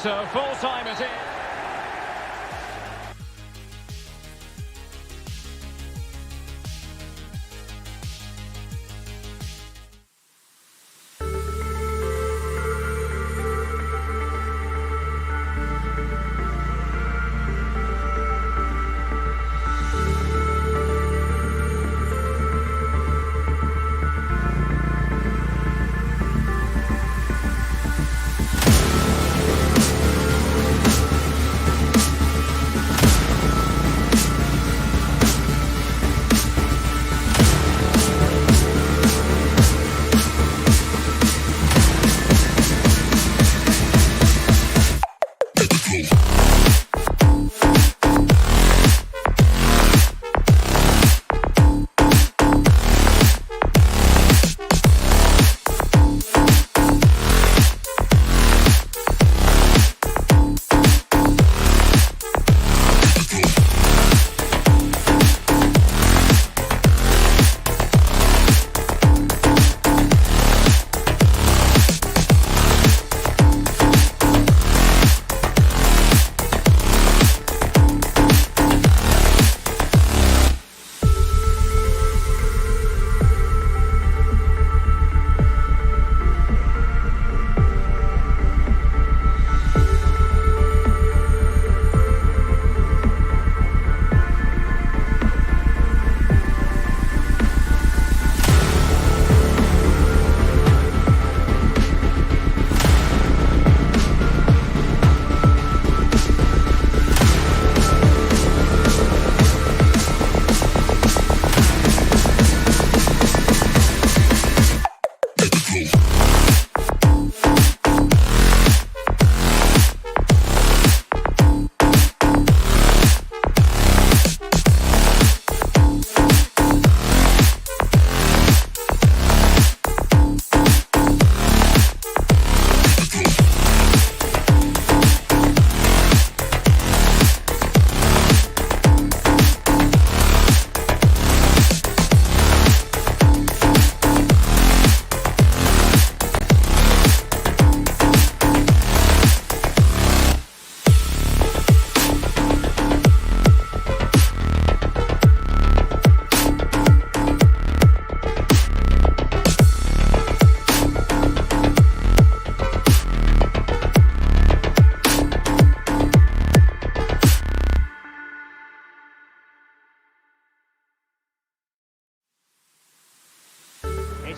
So full time it is.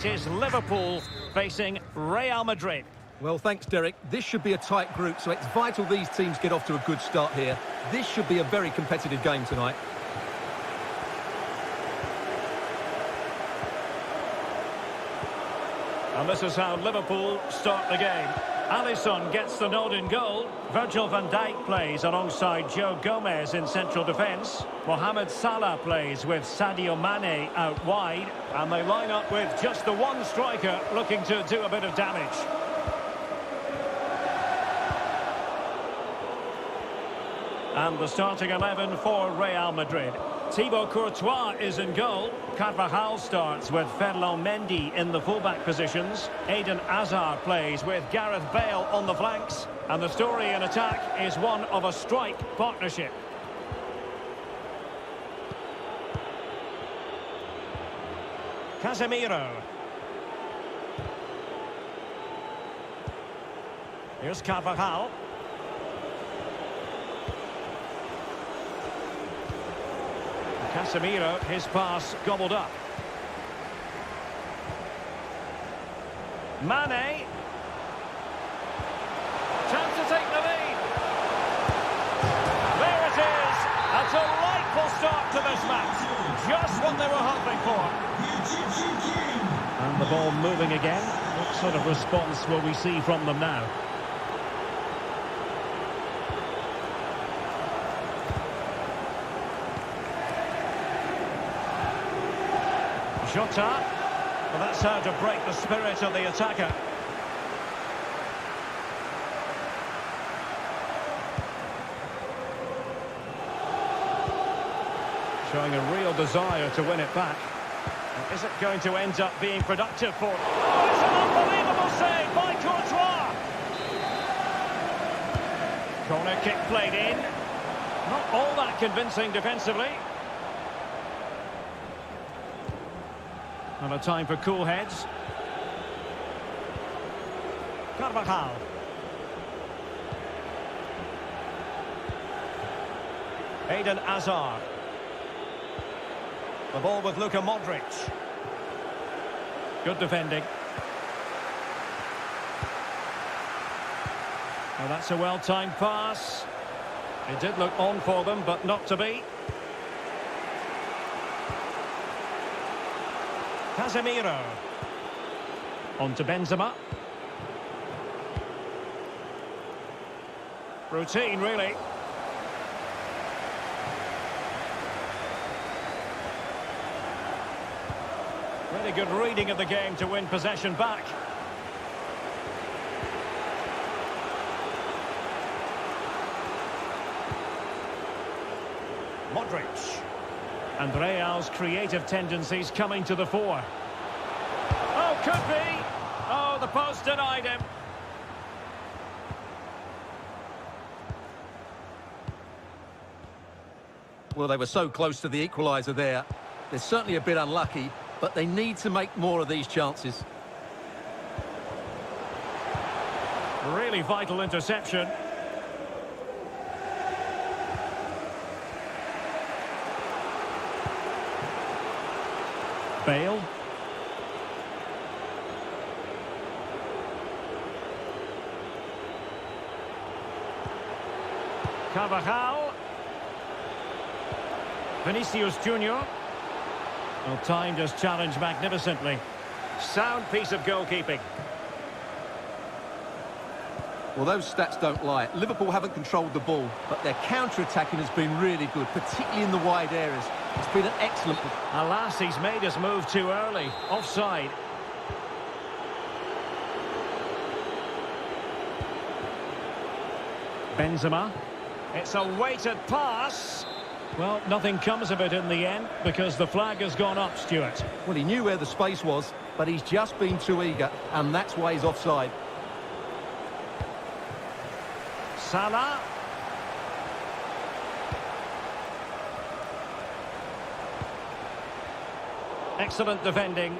It is Liverpool facing Real Madrid. Well, thanks, Derek. This should be a tight group, so it's vital these teams get off to a good start here. This should be a very competitive game tonight. And this is how Liverpool start the game. Alisson gets the nod in goal. Virgil van Dijk plays alongside Joe Gomez in central defence. Mohamed Salah plays with Sadio Mane out wide. And they line up with just the one striker looking to do a bit of damage. And the starting 11 for Real Madrid. Thibaut Courtois is in goal. Carvajal starts with Ferland Mendy in the fullback positions. Eden Hazard plays with Gareth Bale on the flanks. And the story in attack is one of a strike partnership. Casemiro. Here's Carvajal. Casemiro, his pass gobbled up. Mane. Chance to take the lead. There it is. A delightful start to this match. Just what they were hoping for. And the ball moving again. What sort of response will we see from them now? Jota. Well, that's how to break the spirit of the attacker. Showing a real desire to win it back. And is it going to end up being productive for... Oh, it's an unbelievable save by Courtois! kick played in. Not all that convincing defensively. And a time for cool heads. Carvajal. Eden Hazard. The ball with Luka Modric. Good defending. Well, that's a well-timed pass. It did look on for them, but not to be. Casemiro. On to Benzema. Routine, really. Really good reading of the game to win possession back. Modric. And Real's creative tendencies coming to the fore. Oh, could be. Oh, the post denied him. Well, they were so close to the equaliser there. They're certainly a bit unlucky, but they need to make more of these chances. Really vital interception. Bale. Carvajal. Vinicius Junior. Well, timed his challenge magnificently. Sound piece of goalkeeping. Well, those stats don't lie. Liverpool haven't controlled the ball, but their counter-attacking has been really good, particularly in the wide areas. It's been an excellent... Alas, he's made his move too early. Offside. Benzema. It's a weighted pass. Well, nothing comes of it in the end because the flag has gone up, Stuart. Well, he knew where the space was, but he's just been too eager, and that's why he's offside. Salah. Excellent defending.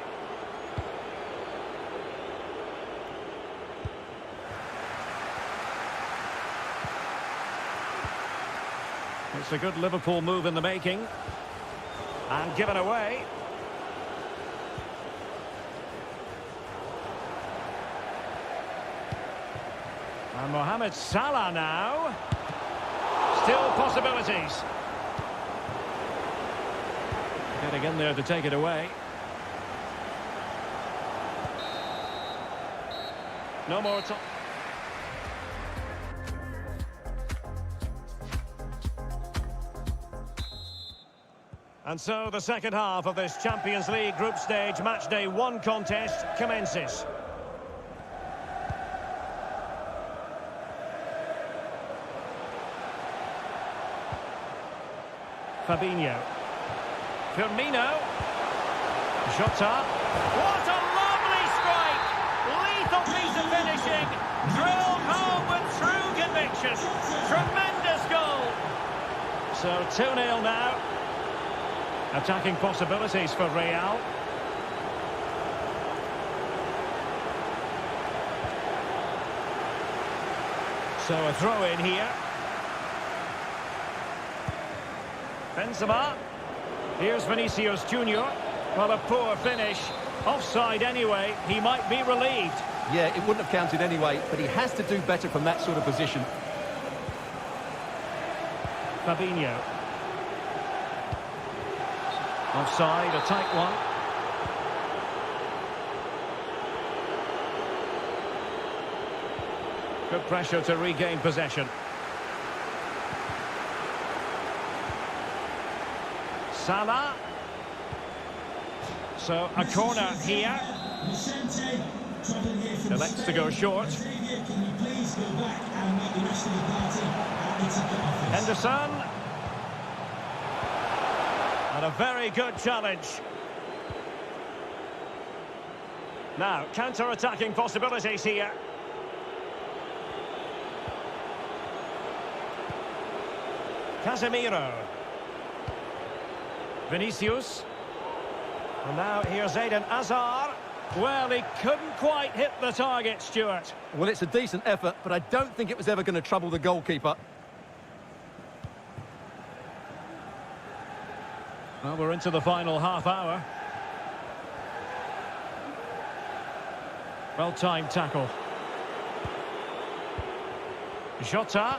It's a good Liverpool move in the making. And given away. And Mohamed Salah now. Still possibilities. Getting in there to take it away. No more time. And so the second half of this Champions League group stage match day 1 contest commences. Fabinho. Firmino. Jota. What a lovely strike! Lethal piece of finishing. Drilled home with true conviction. Tremendous goal. So 2-0 now. Attacking possibilities for Real. So a throw in here. Benzema. Here's Vinicius Junior. Well, a poor finish. Offside anyway. He might be relieved. Yeah, it wouldn't have counted anyway, but he has to do better from that sort of position. Fabinho. Offside, a tight one. Good pressure to regain possession. Salah. So a corner here. Elects to go short. Henderson. And a very good challenge. Now, counter-attacking possibilities here. Casemiro. Vinicius. And now here's Eden Hazard. Well, he couldn't quite hit the target, Stuart. Well, it's a decent effort, but I don't think it was ever going to trouble the goalkeeper. Well, we're into the final half hour. Well-timed tackle. Jota.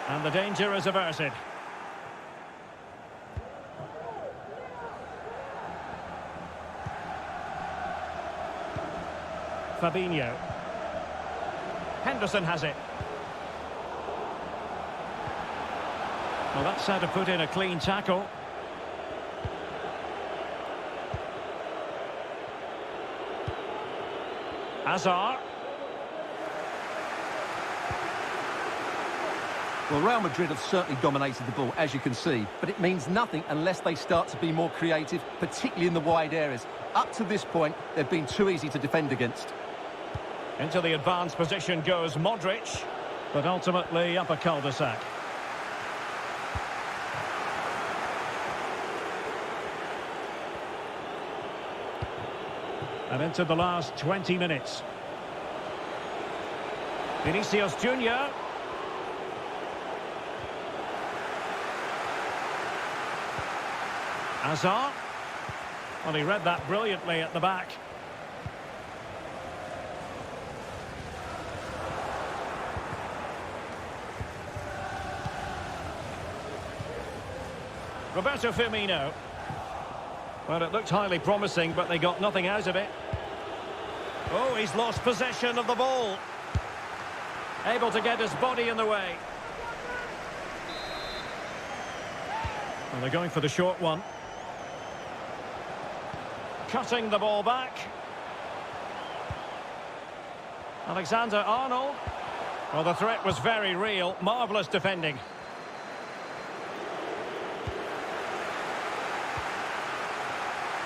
And the danger is averted. Fabinho. Henderson has it. Well, that's how to put in a clean tackle. Hazard. Well, Real Madrid have certainly dominated the ball, as you can see, but it means nothing unless they start to be more creative, particularly in the wide areas. Up to this point, they've been too easy to defend against. Into the advanced position goes Modric, but ultimately up a cul-de-sac. And into the last 20 minutes. Vinicius Junior. Hazard. Well, he read that brilliantly at the back. Roberto Firmino. Well, it looked highly promising, but they got nothing out of it. Oh, he's lost possession of the ball. Able to get his body in the way. Well, they're going for the short one. Cutting the ball back. Alexander-Arnold. Well, the threat was very real. Marvellous defending.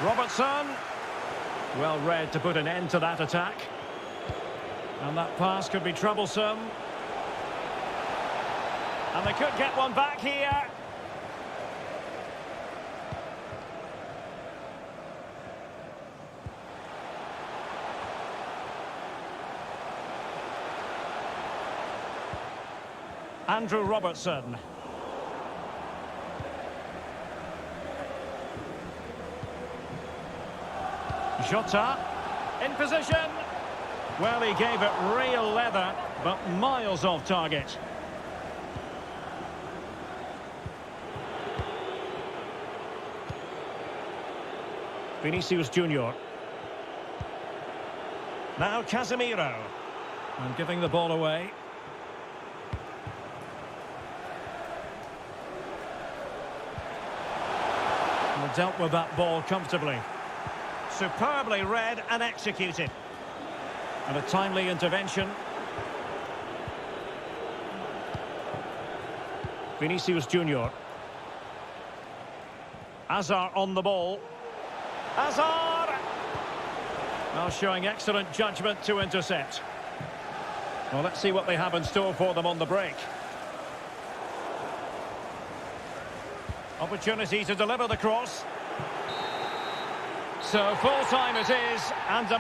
Robertson. Well read to put an end to that attack. And that pass could be troublesome. And they could get one back here. Andrew Robertson. Jota in position. Well, he gave it real leather, but miles off target. Vinicius Junior. Now Casemiro. And giving the ball away. And dealt with that ball comfortably. Superbly read and executed. And a timely intervention. Vinicius Junior. Hazard on the ball. Hazard! Now showing excellent judgment to intercept. Well, let's see what they have in store for them on the break. Opportunity to deliver the cross. So full time it is, and a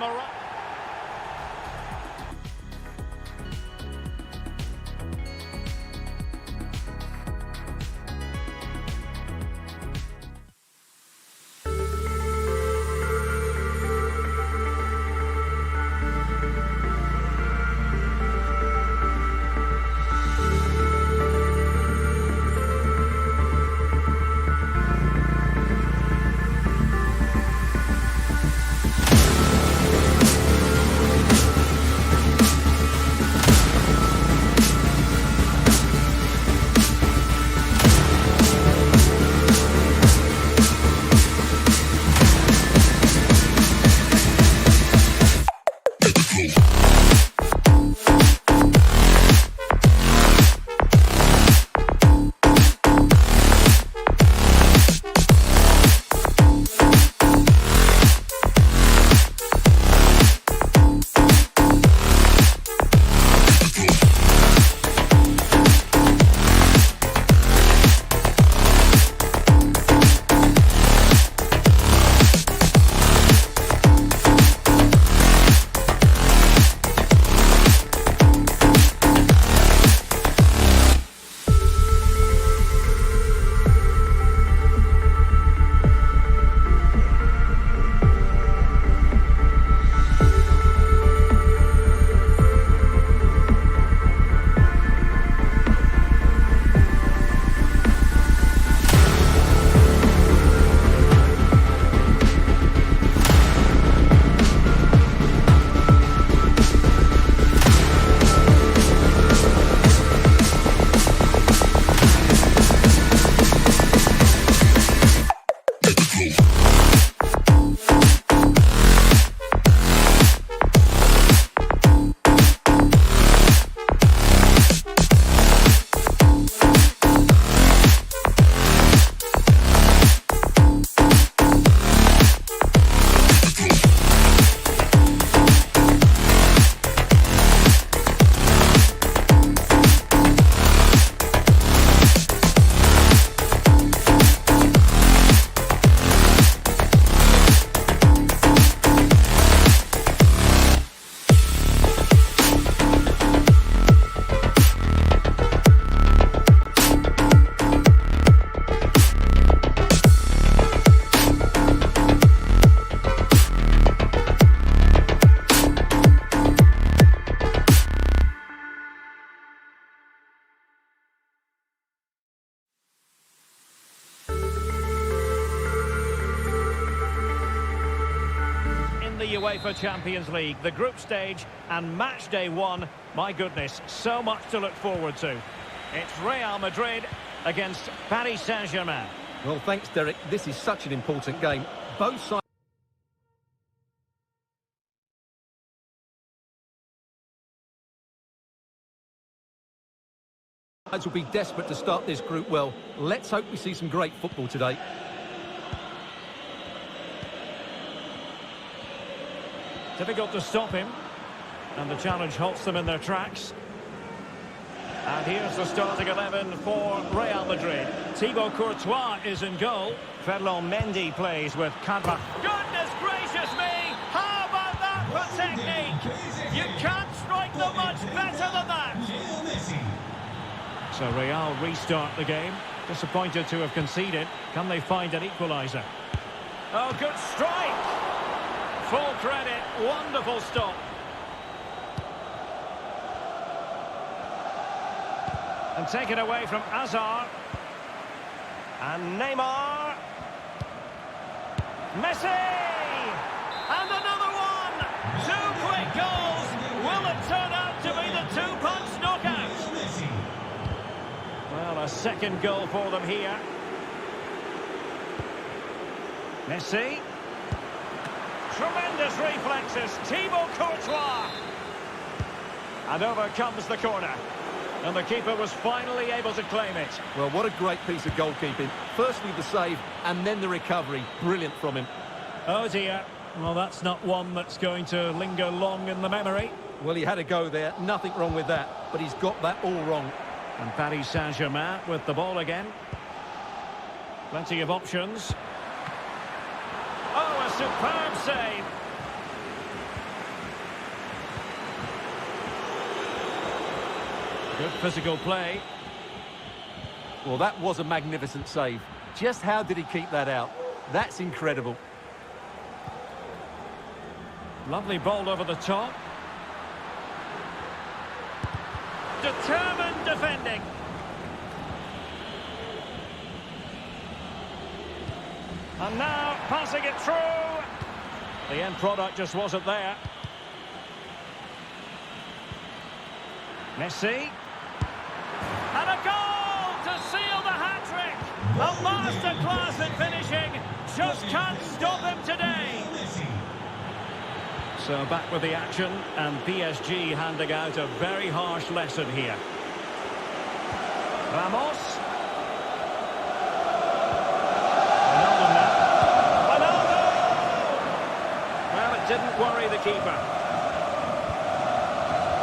UEFA Champions League, the group stage and match day 1. My goodness, so much to look forward to. It's Real Madrid against Paris Saint-Germain. Well, thanks, Derek. This is such an important game. Both sides will be desperate to start this group well. Let's hope we see some great football today. Difficult to stop him, and the challenge halts them in their tracks. And here's the starting 11 for Real Madrid. Thibaut Courtois is in goal. Ferland Mendy plays with Cadra. Goodness gracious me! How about that for technique? You can't strike them much better than that. So Real restart the game. Disappointed to have conceded. Can they find an equaliser? Oh, good strike! Full credit, wonderful stop. And taken away from Hazard. And Neymar. Messi! And another one! 2 quick goals! Will it turn out to be the two-punch knockout? Well, a second goal for them here. Messi. Tremendous reflexes, Thibaut Courtois. And over comes the corner. And the keeper was finally able to claim it. Well, what a great piece of goalkeeping. Firstly, the save, and then the recovery. Brilliant from him. Oh, dear. Well, that's not one that's going to linger long in the memory. Well, he had a go there. Nothing wrong with that. But he's got that all wrong. And Paris Saint-Germain with the ball again. Plenty of options. Oh, a superb save. Good physical play. Well, that was a magnificent save. Just how did he keep that out? That's incredible. Lovely ball over the top. Determined defending. And now passing it through. The end product just wasn't there. Messi. And a goal to seal the hat-trick. A masterclass in finishing. Just can't stop him today. So back with the action, and PSG handing out a very harsh lesson here. Ramos. Ronaldo now. Ronaldo! Well, it didn't worry the keeper.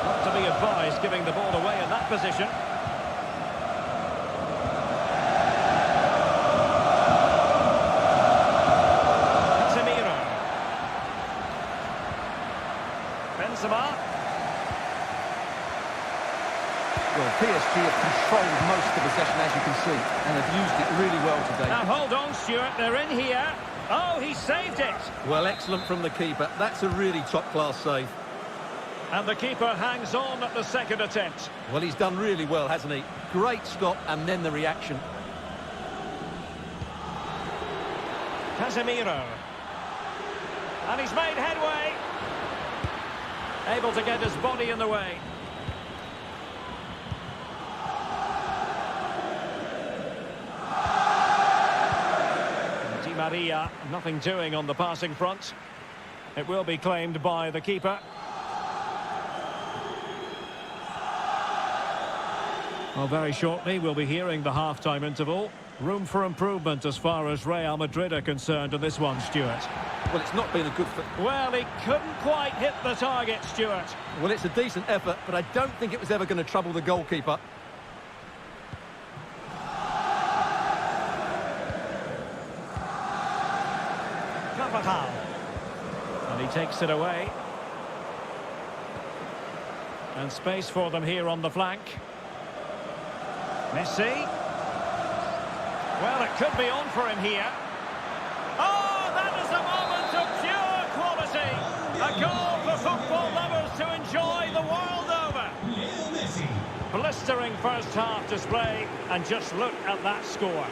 Not to be advised giving the ball away in that position. Well, PSG have controlled most of the possession, as you can see, and have used it really well today. Now, hold on, Stuart. They're in here. Oh, he saved it. Well, excellent from the keeper. That's a really top-class save. And the keeper hangs on at the second attempt. Well, he's done really well, hasn't he? Great stop, and then the reaction. Casemiro. And he's made headway. Able to get his body in the way. Di Maria, nothing doing on the passing front. It will be claimed by the keeper. Well, very shortly we'll be hearing the half-time interval. Room for improvement as far as Real Madrid are concerned in this one, Stuart. Well, it's not been a good... Well, he couldn't quite hit the target, Stuart. Well, it's a decent effort, but I don't think it was ever going to trouble the goalkeeper. Carvajal. And he takes it away. And space for them here on the flank. Messi. Well, it could be on for him here. Oh, that is a moment of pure quality. A goal for football lovers to enjoy the world over. Blistering first half display, and just look at that score.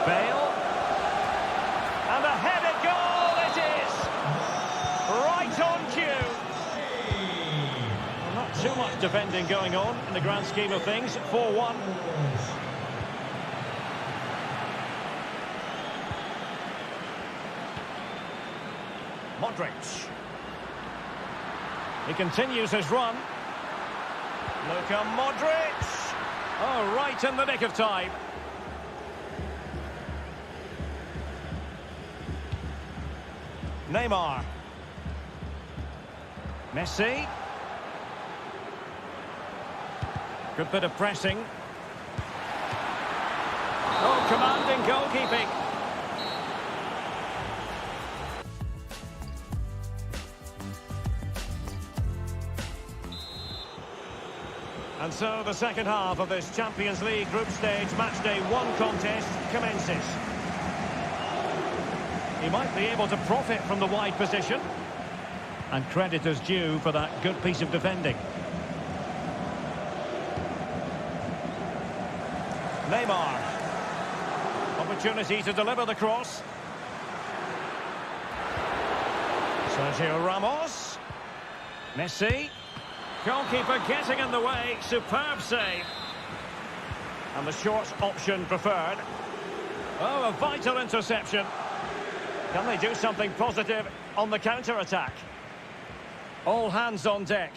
Bale. too much defending going on in the grand scheme of things. 4-1. Modric. He continues his run. Luka Modric. Oh, right in the nick of time. Neymar. Messi. Good bit of pressing. Oh, commanding goalkeeping. And so the second half of this Champions League group stage matchday 1 contest commences. He might be able to profit from the wide position. And credit is due for that good piece of defending. Neymar. Opportunity to deliver the cross. Sergio Ramos. Messi. Goalkeeper getting in the way. Superb save. And the short option preferred. Oh, a vital interception. Can they do something positive on the counter-attack? All hands on deck.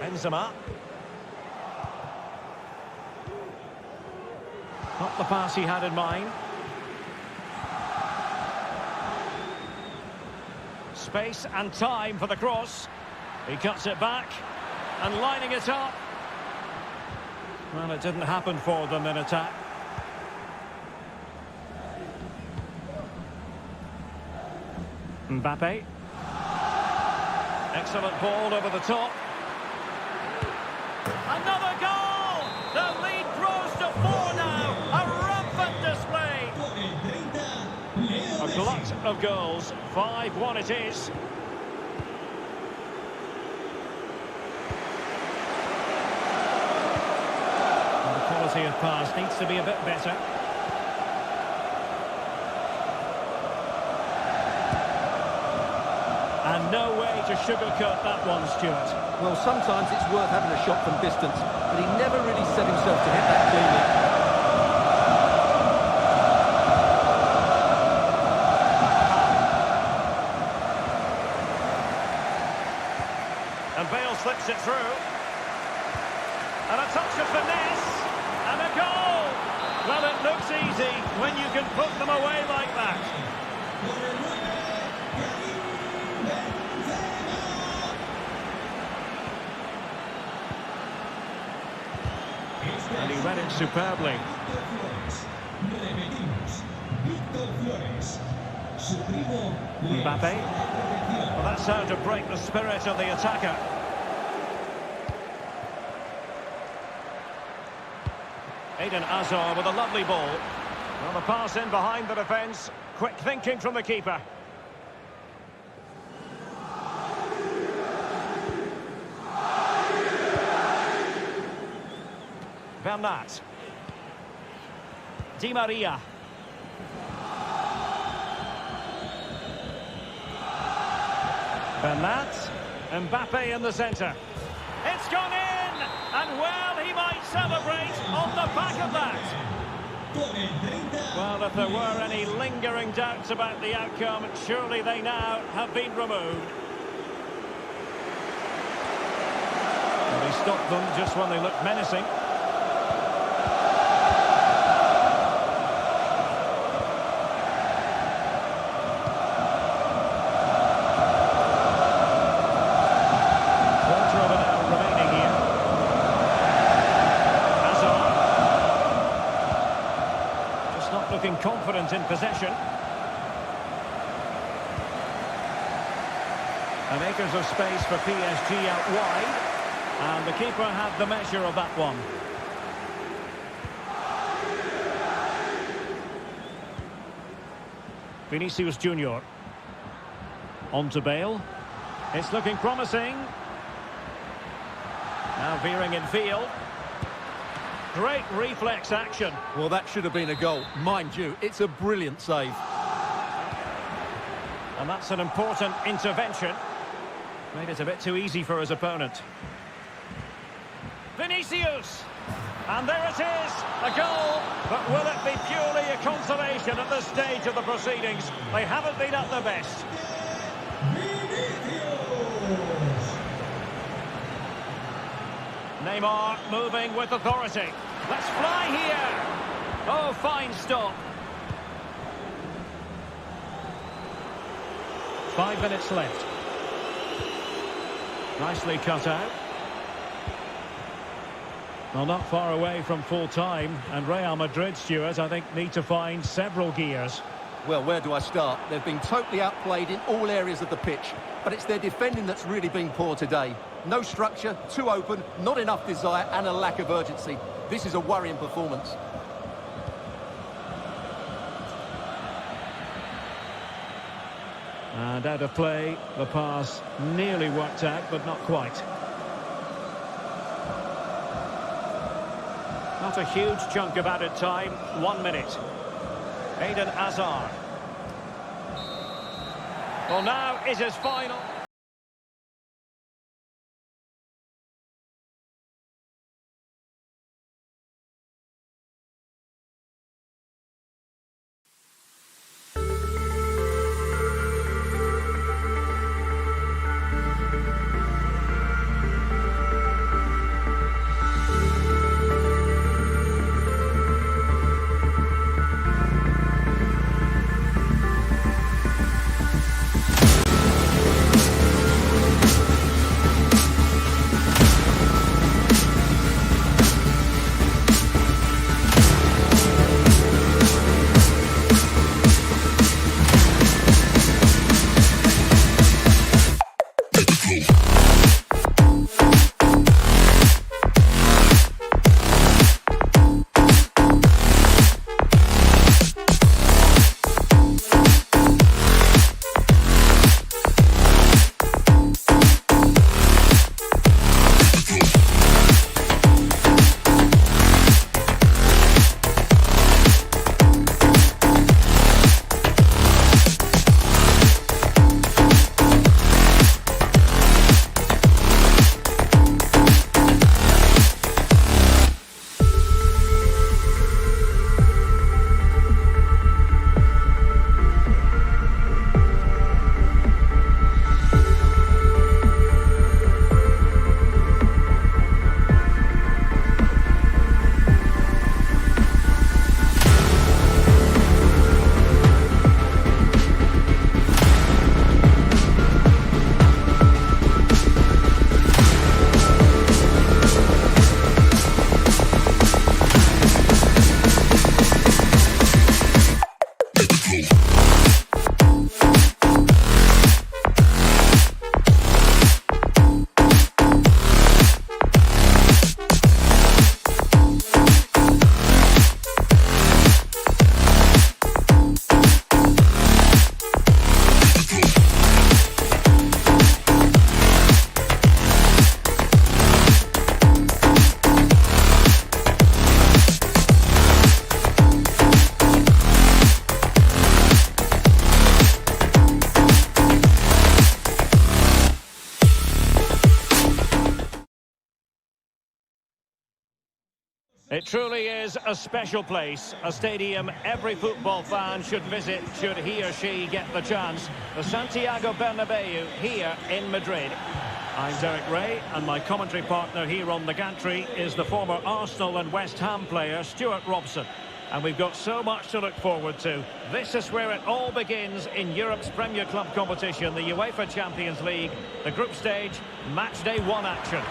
Benzema. Not the pass he had in mind. Space and time for the cross. He cuts it back and lining it up. Well, it didn't happen for them in attack. Mbappe. Excellent ball over the top. Another goal! The lead grows to 4 now. A rampant display. A glut of goals. 5-1 it is. And the quality of pass needs to be a bit better. And no way to sugarcoat that one, Stuart. Well, sometimes it's worth having a shot from distance, but he never really set himself to hit that cleanly. And Bale slips it through. And a touch of finesse. And a goal! Well, it looks easy when you can put them away like that. And he read it superbly. Mbappe. Well, that's how to break the spirit of the attacker. Eden Hazard with a lovely ball. Well, the pass in behind the defence. Quick thinking from the keeper. Bernat. Di Maria. Bernat. Mbappe in the centre. It's gone in! And well, he might celebrate on the back of that. Well, if there were any lingering doubts about the outcome, surely they now have been removed. And he stopped them just when they looked menacing. Looking confident in possession. And acres of space for PSG out wide. And the keeper had the measure of that one. Vinicius Junior. On to Bale. It's looking promising. Now veering in field. Great reflex action. Well, that should have been a goal. Mind you, it's a brilliant save. And that's an important intervention. Made it a bit too easy for his opponent. Vinicius! And there it is, a goal. But will it be purely a consolation at this stage of the proceedings? They haven't been at their best. Neymar moving with authority. Let's fly here. Oh, fine stop. 5 minutes left. Nicely cut out. Well, not far away from full time, and Real Madrid, Stuart, I think need to find several gears. Well, where do I start? They've been totally outplayed in all areas of the pitch, but it's their defending that's really been poor today. No structure, too open, not enough desire, and a lack of urgency. This is a worrying performance. And out of play, the pass nearly worked out, but not quite. Not a huge chunk of added time, 1 minute. Eden Hazard. Well, now is his final. It truly is a special place, a stadium every football fan should visit should he or she get the chance. The Santiago Bernabeu here in Madrid. I'm Derek Ray, and my commentary partner here on the gantry is the former Arsenal and West Ham player Stuart Robson. And we've got so much to look forward to. This is where it all begins in Europe's Premier Club competition, the UEFA Champions League, the group stage, match day 1 action.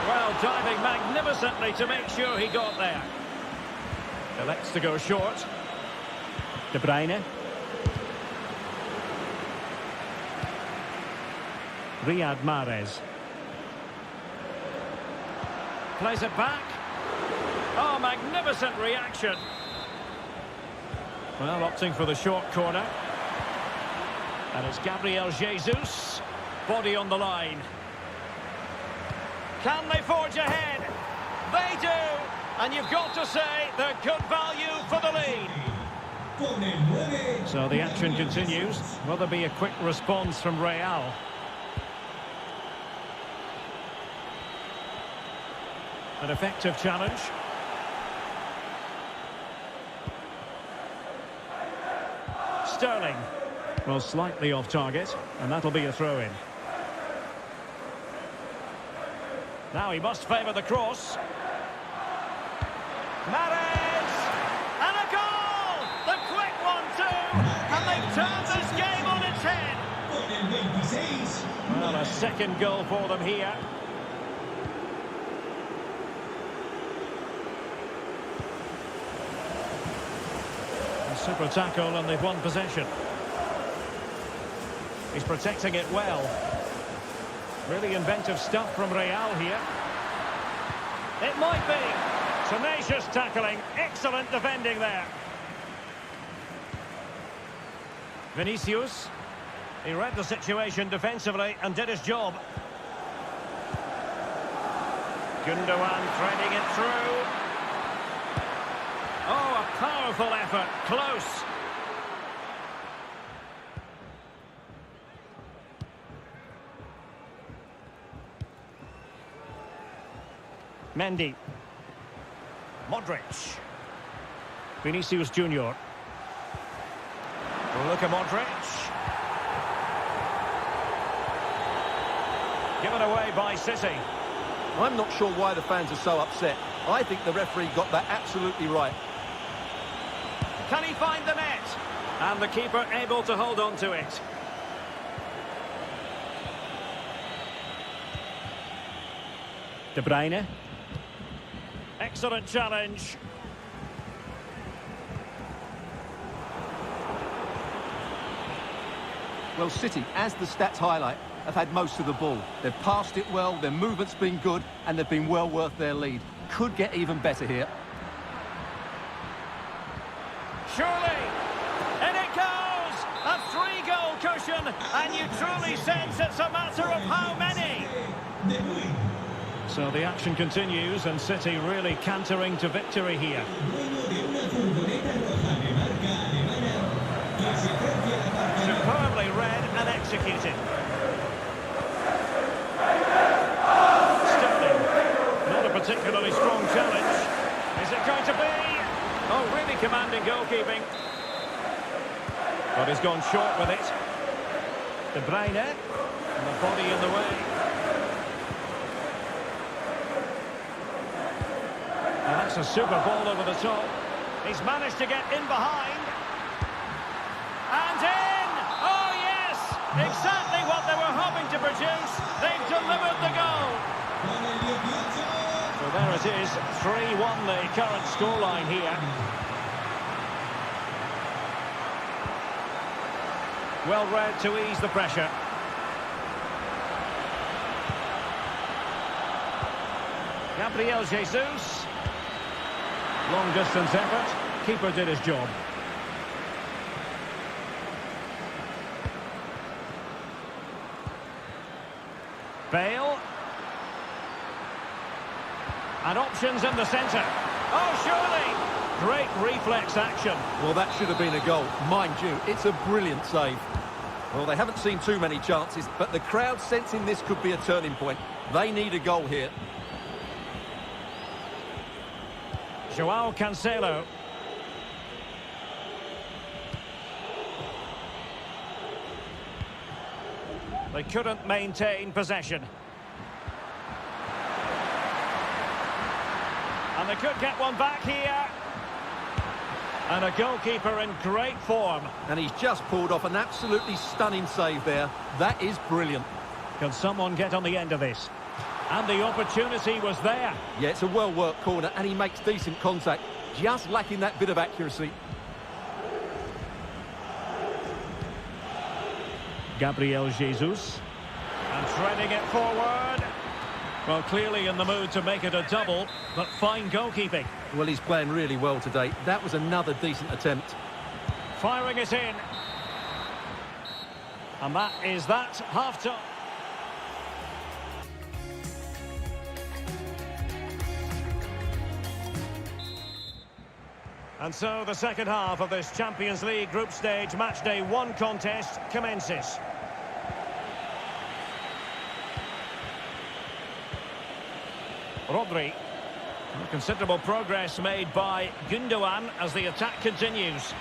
Well, diving magnificently to make sure he got there. Elects to go short. De Bruyne. Riyad Mahrez. Plays it back. Oh, magnificent reaction. Well, opting for the short corner. And it's Gabriel Jesus. Body on the line. Can they forge ahead? They do! And you've got to say they're good value for the lead. So the action continues. Will there be a quick response from Real? An effective challenge. Sterling. Well, slightly off target, and that'll be a throw-in. Now he must favour the cross. Mahrez! And a goal! The quick one too! And they've turned this game on its head! Well, a second goal for them here. A super tackle and they've won possession. He's protecting it well. Really inventive stuff from Real here. It might be. Tenacious tackling. Excellent defending there. Vinicius. He read the situation defensively and did his job. Gundogan threading it through. Oh, a powerful effort. Close. Mendy. Modric. Vinicius Junior. Look at Modric. Given away by City. I'm not sure why the fans are so upset. I think the referee got that absolutely right. Can he find the net? And the keeper able to hold on to it. De Bruyne. Excellent challenge. Well, City, as the stats highlight, have had most of the ball. They've passed it well, their movement's been good, and they've been well worth their lead. Could get even better here. Surely! And it goes! A 3-goal cushion, and you truly sense it's a matter of how many? So the action continues, and City really cantering to victory here. Superbly read and executed. Sterling. Not a particularly strong challenge. Is it going to be? Oh, really commanding goalkeeping. But he's gone short with it. De Bruyne. And the body in the way. And that's a super ball over the top. He's managed to get in behind. And in! Oh, yes! Exactly what they were hoping to produce. They've delivered the goal. So there it is. 3-1 the current scoreline here. Well read to ease the pressure. Gabriel Jesus. Long distance effort. Keeper did his job. Bale. And options in the centre. Oh, surely! Great reflex action. Well, that should have been a goal. Mind you, it's a brilliant save. Well, they haven't seen too many chances, but the crowd sensing this could be a turning point. They need a goal here. Joao Cancelo. They couldn't maintain possession. And they could get one back here. And a goalkeeper in great form. And he's just pulled off an absolutely stunning save there. That is brilliant. Can someone get on the end of this? And the opportunity was there. Yeah, it's a well-worked corner, and he makes decent contact. Just lacking that bit of accuracy. Gabriel Jesus. And threading it forward. Well, clearly in the mood to make it a double, but fine goalkeeping. Well, he's playing really well today. That was another decent attempt. Firing it in. And that is that half-time. And so the second half of this Champions League group stage matchday 1 contest commences. Rodri. Considerable progress made by Gundogan as the attack continues.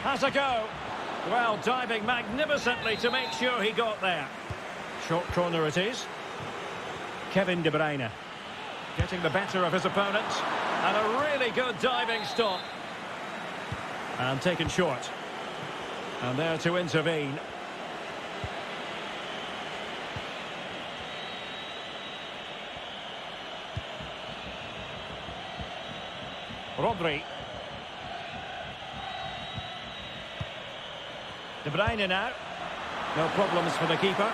Has a go. Well, diving magnificently to make sure he got there. Short corner it is. Kevin De Bruyne. Getting the better of his opponent. And a really good diving stop. And taken short. And there to intervene. Rodri. De Bruyne now. No problems for the keeper.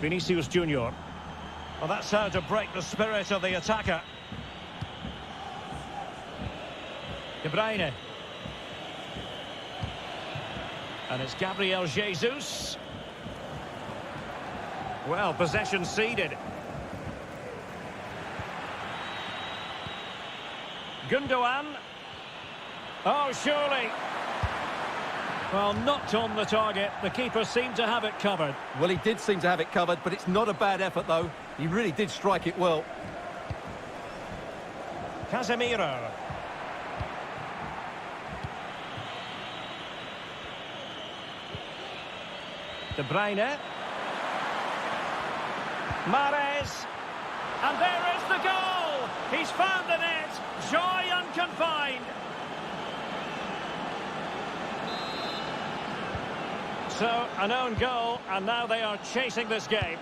Vinicius Junior. Well, that's how to break the spirit of the attacker. De Bruyne. And it's Gabriel Jesus. Well, possession ceded. Gundogan. Oh, surely. Well, not on the target. The keeper seemed to have it covered. Well, he did seem to have it covered, but it's not a bad effort, though. He really did strike it well. Casemiro. De Bruyne. Mahrez. And there is the goal! He's found the net. Joy unconfined. So, an own goal, and now they are chasing this game.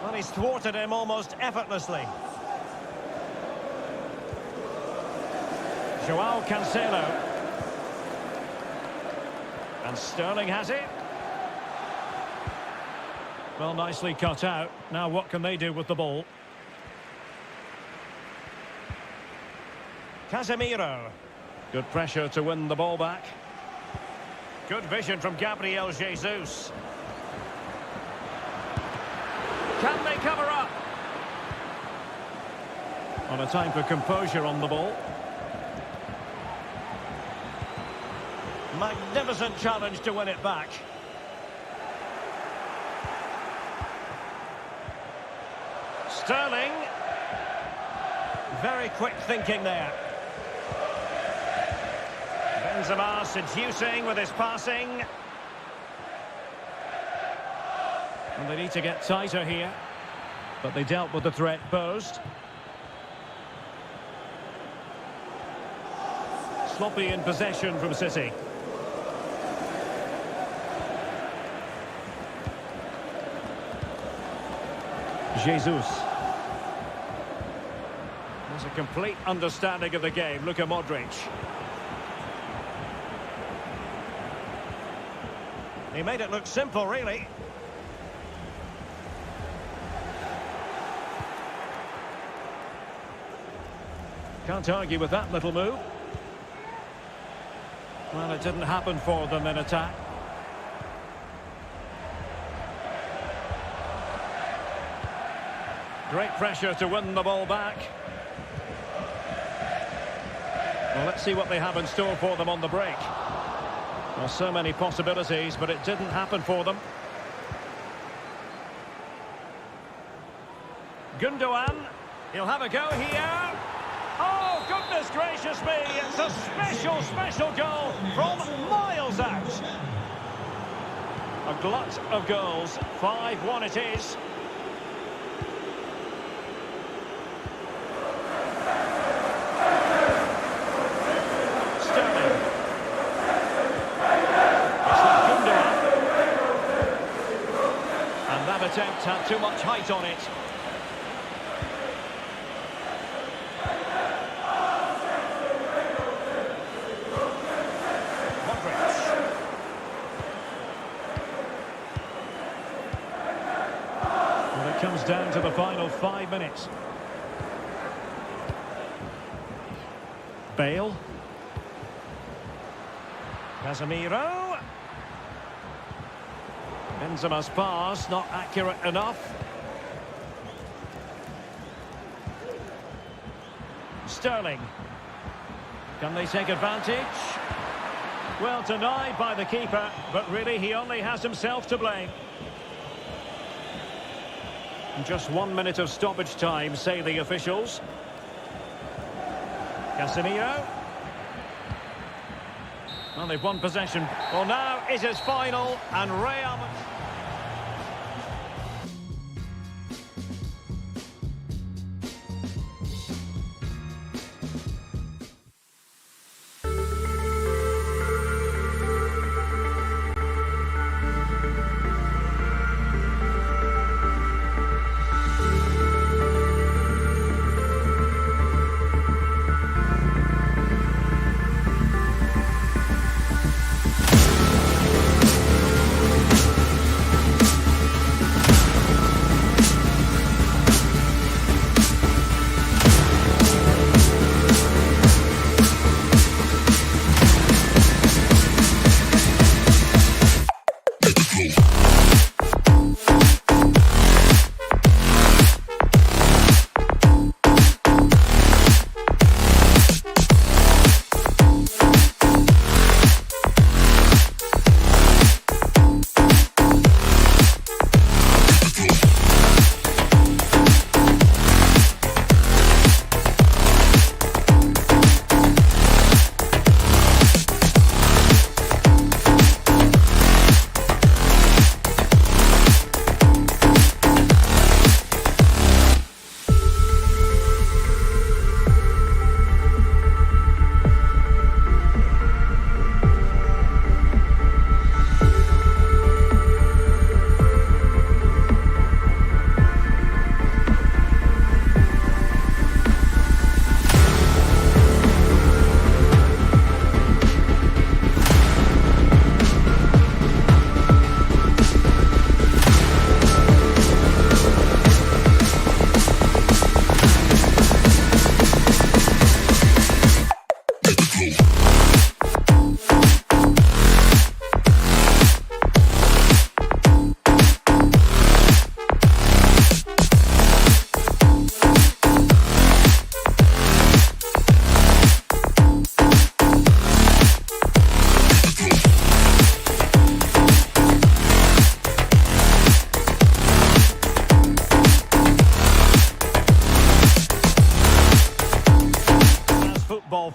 Well, he's thwarted him almost effortlessly. Joao Cancelo. And Sterling has it. Well, nicely cut out. Now what can they do with the ball? Casemiro. Good pressure to win the ball back. Good vision from Gabriel Jesus. Can they cover up? On a time for composure on the ball. Magnificent challenge to win it back. Sterling. Very quick thinking there. Benzema seducing with his passing. And they need to get tighter here. But they dealt with the threat posed. Sloppy in possession from City. Jesus. There's a complete understanding of the game. Look at Modric. He made it look simple, really. Can't argue with that little move. Well, it didn't happen for them in attack. Great pressure to win the ball back. Well, let's see what they have in store for them on the break. Well, so many possibilities, but it didn't happen for them. Gundogan. He'll have a go here. Oh, goodness gracious me. It's a special, special goal from miles out. A glut of goals. 5-1 it is. Attempt had too much height on it. Modric. Well, it comes down to the final 5 minutes. Casemiro. Benzema's pass, not accurate enough. Sterling. Can they take advantage? Well, denied by the keeper, but really he only has himself to blame. Just 1 minute of stoppage time, say the officials. Casemiro. Well, they've won possession. Well, now it is final, and Real...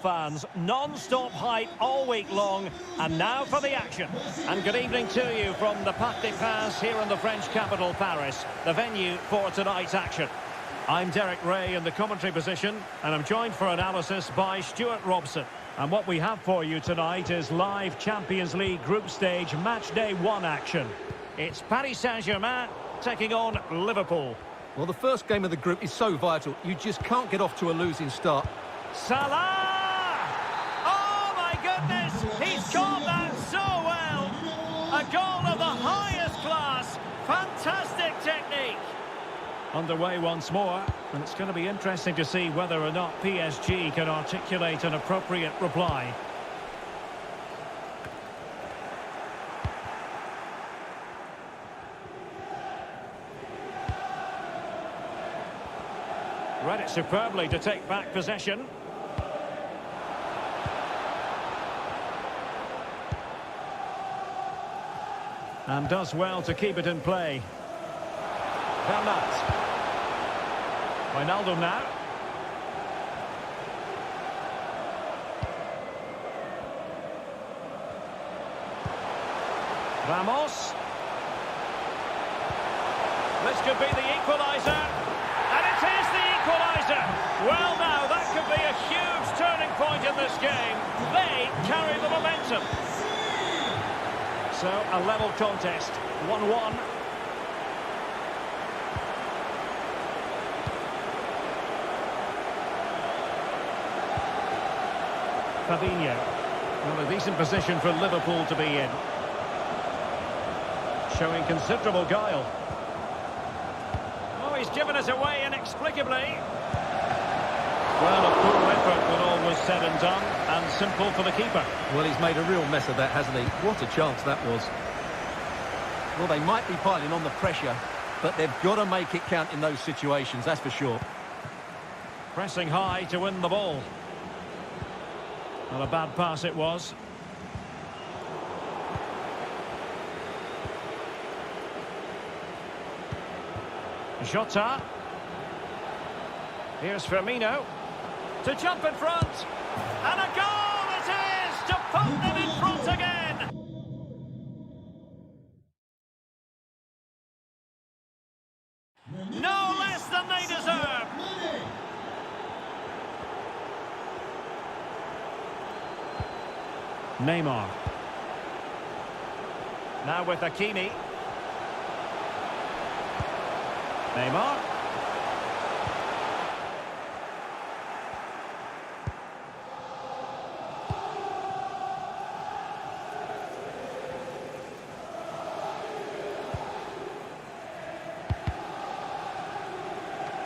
Fans, non-stop hype all week long, and now for the action. And good evening to you from the Parc des Princes here in the French capital, Paris, the venue for tonight's action. I'm Derek Ray in the commentary position, and I'm joined for analysis by Stuart Robson. And what we have for you tonight is live Champions League group stage match day 1 action. It's Paris Saint-Germain taking on Liverpool. Well, the first game of the group is so vital, you just can't get off to a losing start. Salah! He's caught that so well. A goal of the highest class. Fantastic technique. Underway once more, and it's going to be interesting to see whether or not PSG can articulate an appropriate reply. Read it superbly to take back possession. And does well to keep it in play. Bernat. Wijnaldum now. Ramos. This could be the equaliser. And it is the equaliser. Well, now, that could be a huge turning point in this game. They carry the momentum. So, a level contest, 1-1. Fabinho. Well, a decent position for Liverpool to be in. Showing considerable guile. Oh, he's given us away inexplicably. Well, a poor effort when all was said and done, and simple for the keeper. Well, he's made a real mess of that, hasn't he? What a chance that was. Well, they might be piling on the pressure, but they've got to make it count in those situations, that's for sure. Pressing high to win the ball. Not a bad pass it was. Jota. Here's Firmino to jump in front. And a goal it is to put them in front again. No less than they deserve. Neymar. Now with Hakimi. Neymar.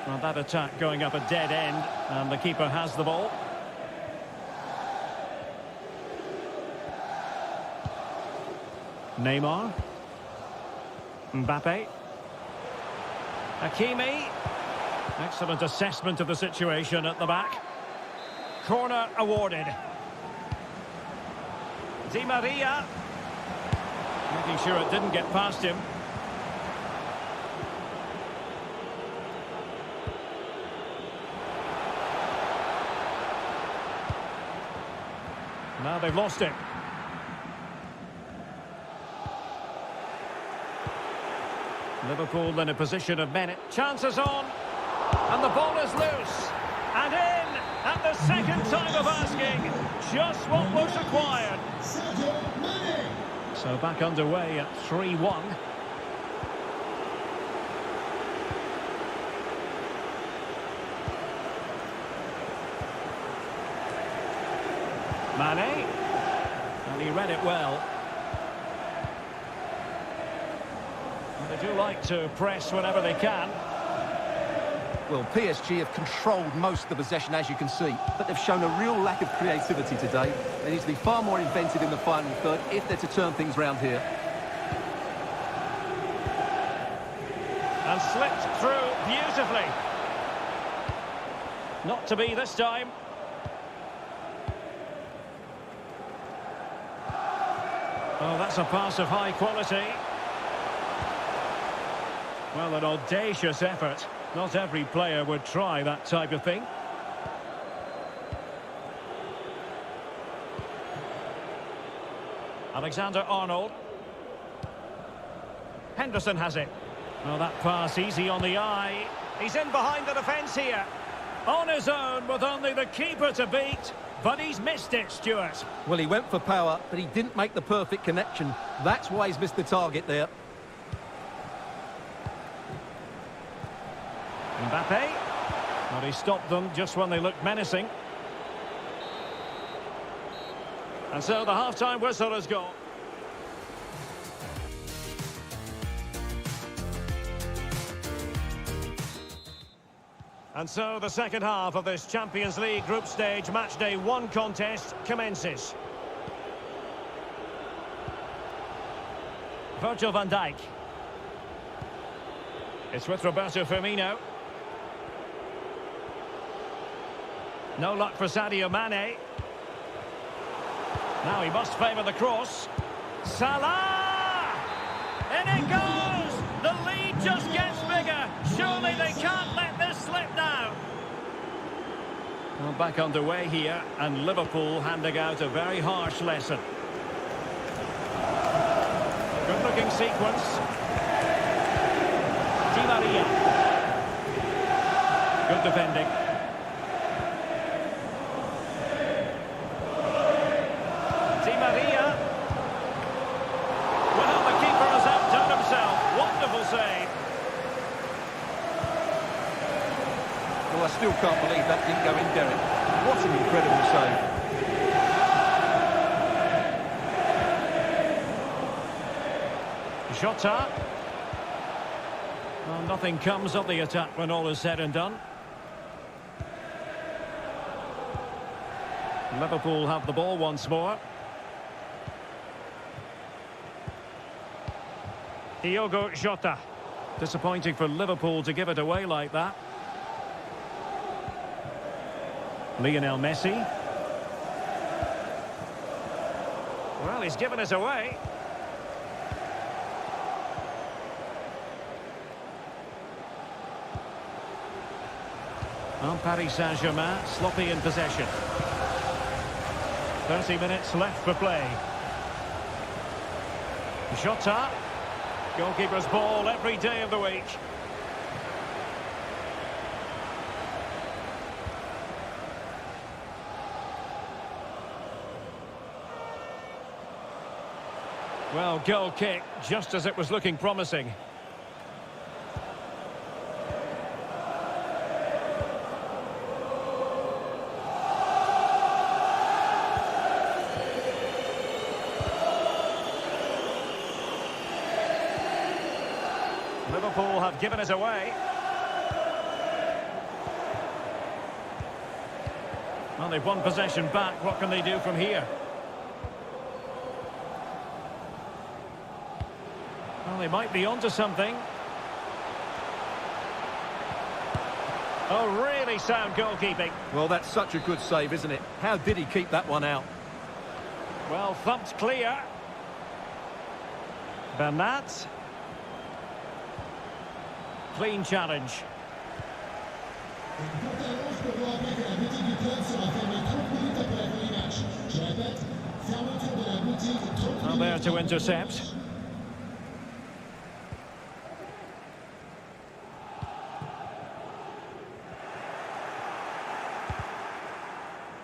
Well, that attack going up a dead end, and the keeper has the ball. Neymar. Mbappe. Hakimi. Excellent assessment of the situation at the back. Corner awarded. Di Maria. Making sure it didn't get past him. Now they've lost it. Liverpool in a position of menace. Chances on. And the ball is loose. And in at the second time of asking. Just what was required. So back underway at 3-1. Mane. And he read it well. They do like to press whenever they can. Well, PSG have controlled most of the possession, as you can see, but they've shown a real lack of creativity today. They need to be far more inventive in the final third if they're to turn things round here. And slipped through beautifully. Not to be this time. Oh, that's a pass of high quality. Well, an audacious effort. Not every player would try that type of thing. Alexander-Arnold. Henderson has it. Well, that pass easy on the eye. He's in behind the defence here. On his own with only the keeper to beat. But he's missed it, Stuart. Well, he went for power, but he didn't make the perfect connection. That's why he's missed the target there. Mbappe. Well, he stopped them just when they looked menacing. And so the half-time whistle has gone. And so the second half of this Champions League group stage matchday 1 contest commences. Virgil van Dijk. It's with Roberto Firmino. No luck for Sadio Mane. Now he must favour the cross. Salah! In it goes! The lead just gets bigger. Surely they can't let this slip now. Well, back underway here, and Liverpool handing out a very harsh lesson. Good-looking sequence. Di Maria. Good defending. Di Maria. Well, the keeper has outdone himself. Wonderful save. Well, I still can't believe that didn't go in, Derek. What an incredible save. Jota. Well, nothing comes of the attack when all is said and done. Liverpool have the ball once more. Diogo Jota. Disappointing for Liverpool to give it away like that. Lionel Messi. Well, he's given us away. Well, Paris Saint-Germain sloppy in possession. 30 minutes left for play. Jota. Goalkeeper's ball every day of the week. Well, goal kick, just as it was looking promising. Liverpool have given us away. Well, they've won possession back. What can they do from here? Well, they might be onto something. Oh, really sound goalkeeping. Well, that's such a good save, isn't it? How did he keep that one out? Well, thumped clear. Bernat. Clean challenge. Well, there to intercept.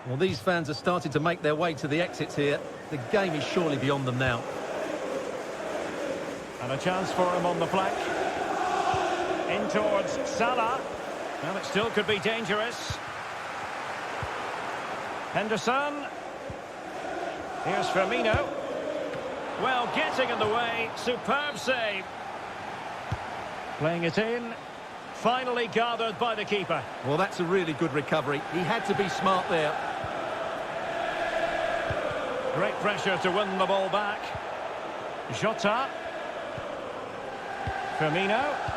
Well, these fans are starting to make their way to the exits here. The game is surely beyond them now. And a chance for him on the flank. In towards Salah. Well, it still could be dangerous. Henderson. Here's Firmino. Well, getting in the way. Superb save. Playing it in. Finally gathered by the keeper. Well, that's a really good recovery. He had to be smart there. Great pressure to win the ball back. Jota. Firmino.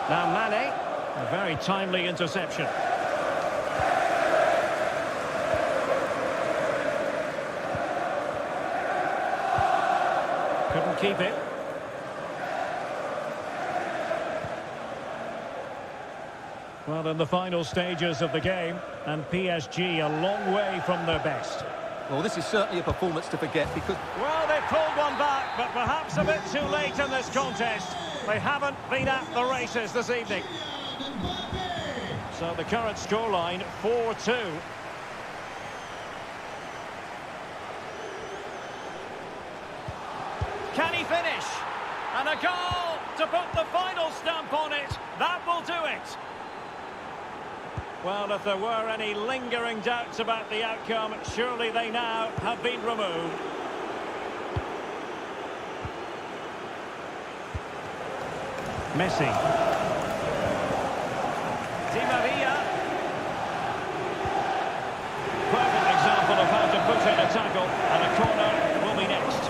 Now Mane, a very timely interception. Couldn't keep it. Well, in the final stages of the game, and PSG a long way from their best. Well, this is certainly a performance to forget because... Well, they pulled one back, but perhaps a bit too late in this contest. They haven't been at the races this evening. So the current scoreline, 4-2. Can he finish? And a goal to put the final stamp on it. That will do it. Well, if there were any lingering doubts about the outcome, surely they now have been removed. Messi. Di Maria. Perfect example of how to put in a tackle, and a corner will be next.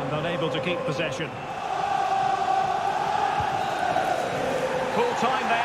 And unable to keep possession. Full time then.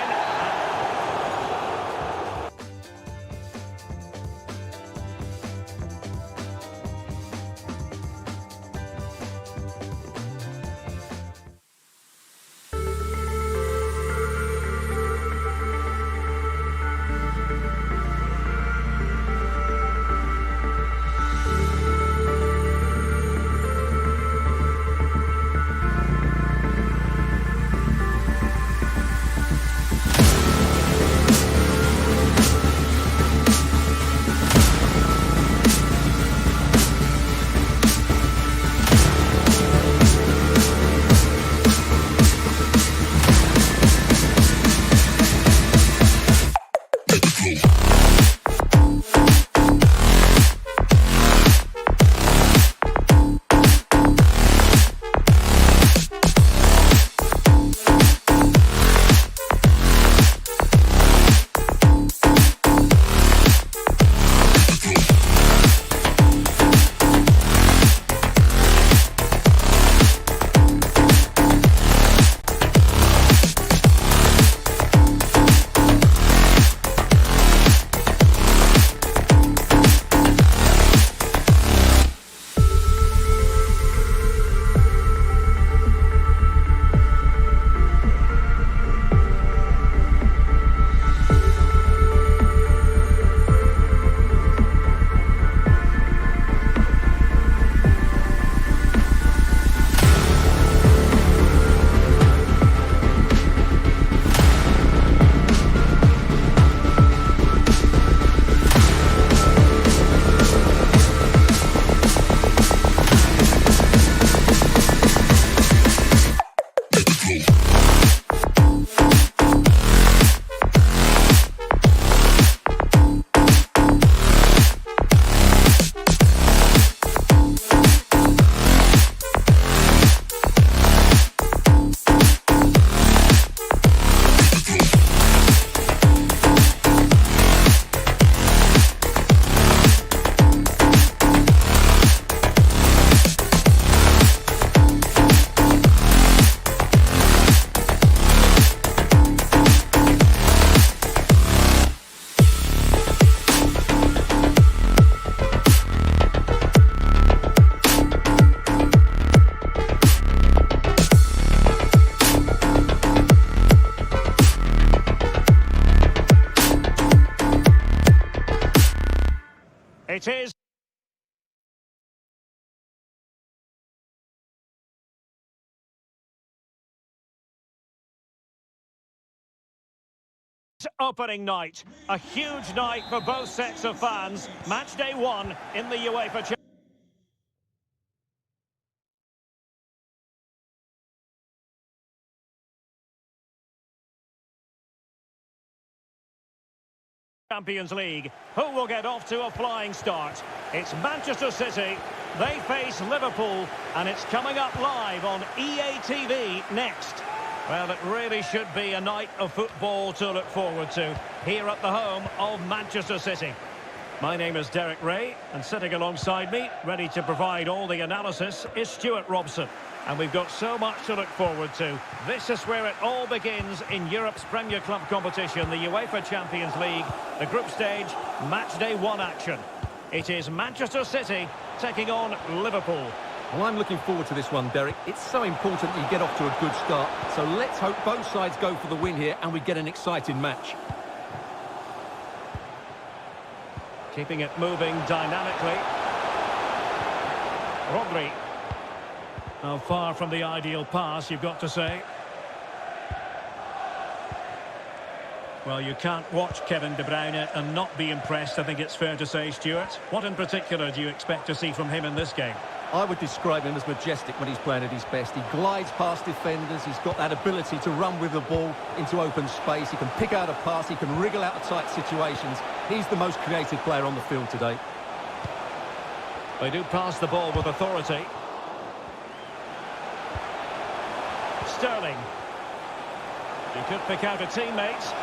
Opening night, a huge night for both sets of fans. Match day 1 in the UEFA Champions League. Who will get off to a flying start? It's Manchester City. They face Liverpool, and it's coming up live on EA TV next. Well, it really should be a night of football to look forward to here at the home of Manchester City. My name is Derek Ray, and sitting alongside me, ready to provide all the analysis, is Stuart Robson. And we've got so much to look forward to. This is where it all begins in Europe's Premier Club competition, the UEFA Champions League, the group stage, match day 1 action. It is Manchester City taking on Liverpool. Well, I'm looking forward to this one, Derek. It's so important that you get off to a good start. So let's hope both sides go for the win here and we get an exciting match. Keeping it moving dynamically. Rodri. Now, far from the ideal pass, you've got to say. Well, you can't watch Kevin De Bruyne and not be impressed, I think it's fair to say, Stuart. What in particular do you expect to see from him in this game? I would describe him as majestic when he's playing at his best. He glides past defenders, he's got that ability to run with the ball into open space, he can pick out a pass, he can wriggle out of tight situations. He's the most creative player on the field today. They do pass the ball with authority. Sterling. He could pick out a teammate.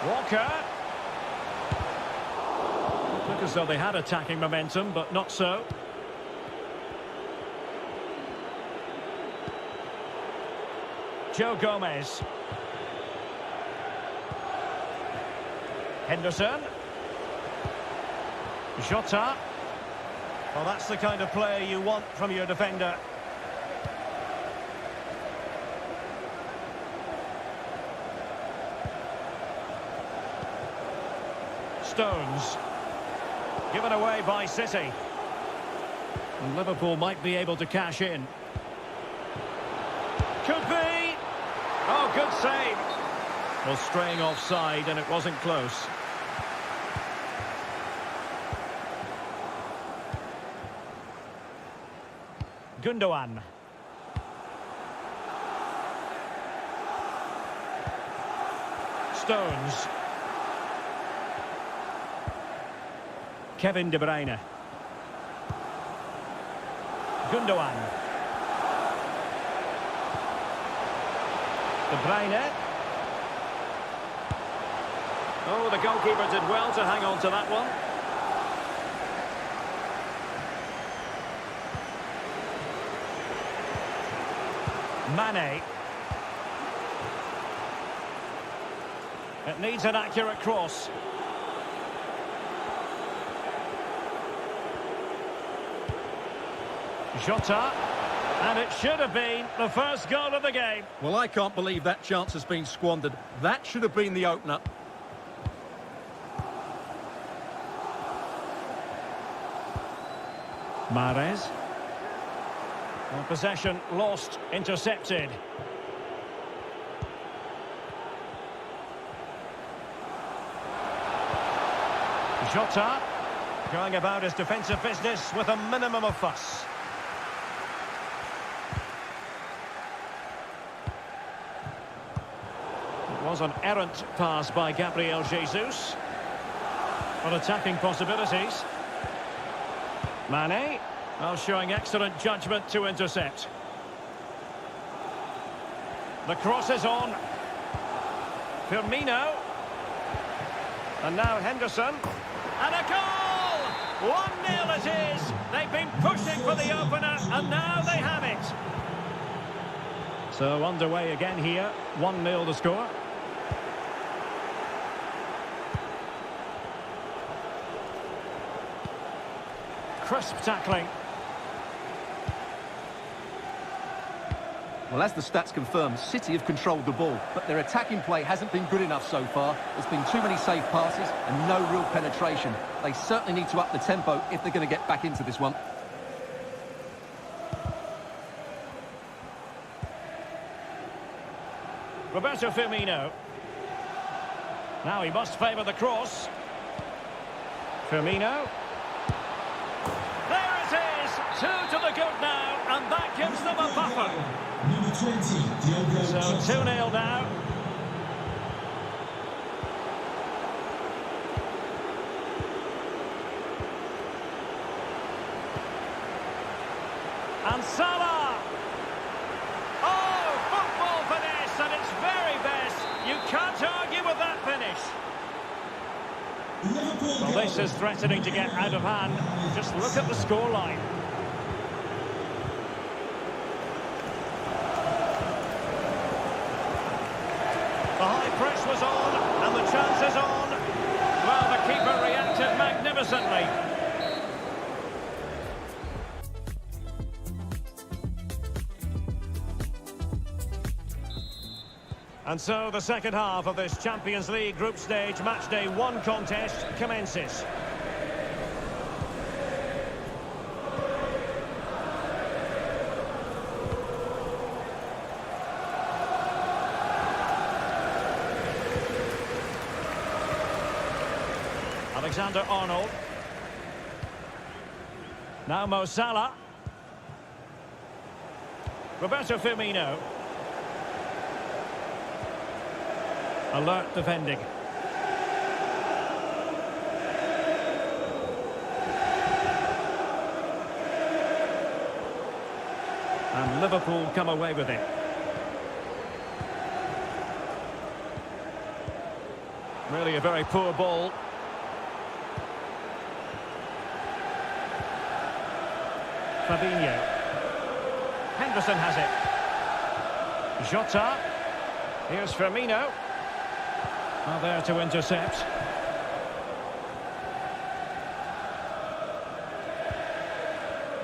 Walker. Look as though they had attacking momentum, but not so. Joe Gomez. Henderson. Jota. Well, that's the kind of player you want from your defender. Stones. Given away by City. And Liverpool might be able to cash in. Could be. Oh, good save. Well, straying offside, and it wasn't close. Gundogan. Stones. Kevin De Bruyne. Gundogan. De Bruyne. Oh, the goalkeeper did well to hang on to that one. Mane. It needs an accurate cross. Jota, and it should have been the first goal of the game. Well, I can't believe that chance has been squandered. That should have been the opener. Mahrez. Well, possession lost, intercepted. Jota going about his defensive business with a minimum of fuss. It was an errant pass by Gabriel Jesus. On attacking possibilities. Mane, well, showing excellent judgment to intercept. The cross is on. Firmino. And now Henderson. And a goal! 1-0 it is. They've been pushing for the opener, and now they have it. So underway again here. 1-0 the score. Crisp tackling. Well, as the stats confirm, City have controlled the ball, but their attacking play hasn't been good enough so far. There's been too many safe passes and no real penetration. They certainly need to up the tempo if they're going to get back into this one. Roberto Firmino. Now he must favour the cross. Firmino. There it is! 2 to the good now, and that gives them a buffer. Number 20, Diogo. So 2-0 now. And Salah! Oh, football finesse at its very best. You can't argue with that finish. Well, this is threatening to get out of hand. Just look at the scoreline. The high press was on, and the chance is on. Well, the keeper reacted magnificently. And so the second half of this Champions League group stage matchday 1 contest commences. Alexander-Arnold. Now Mo Salah. Roberto Firmino. Alert defending. And Liverpool come away with it. Really a very poor ball. Fabinho. Henderson has it. Jota. Here's Firmino. Now there to intercept.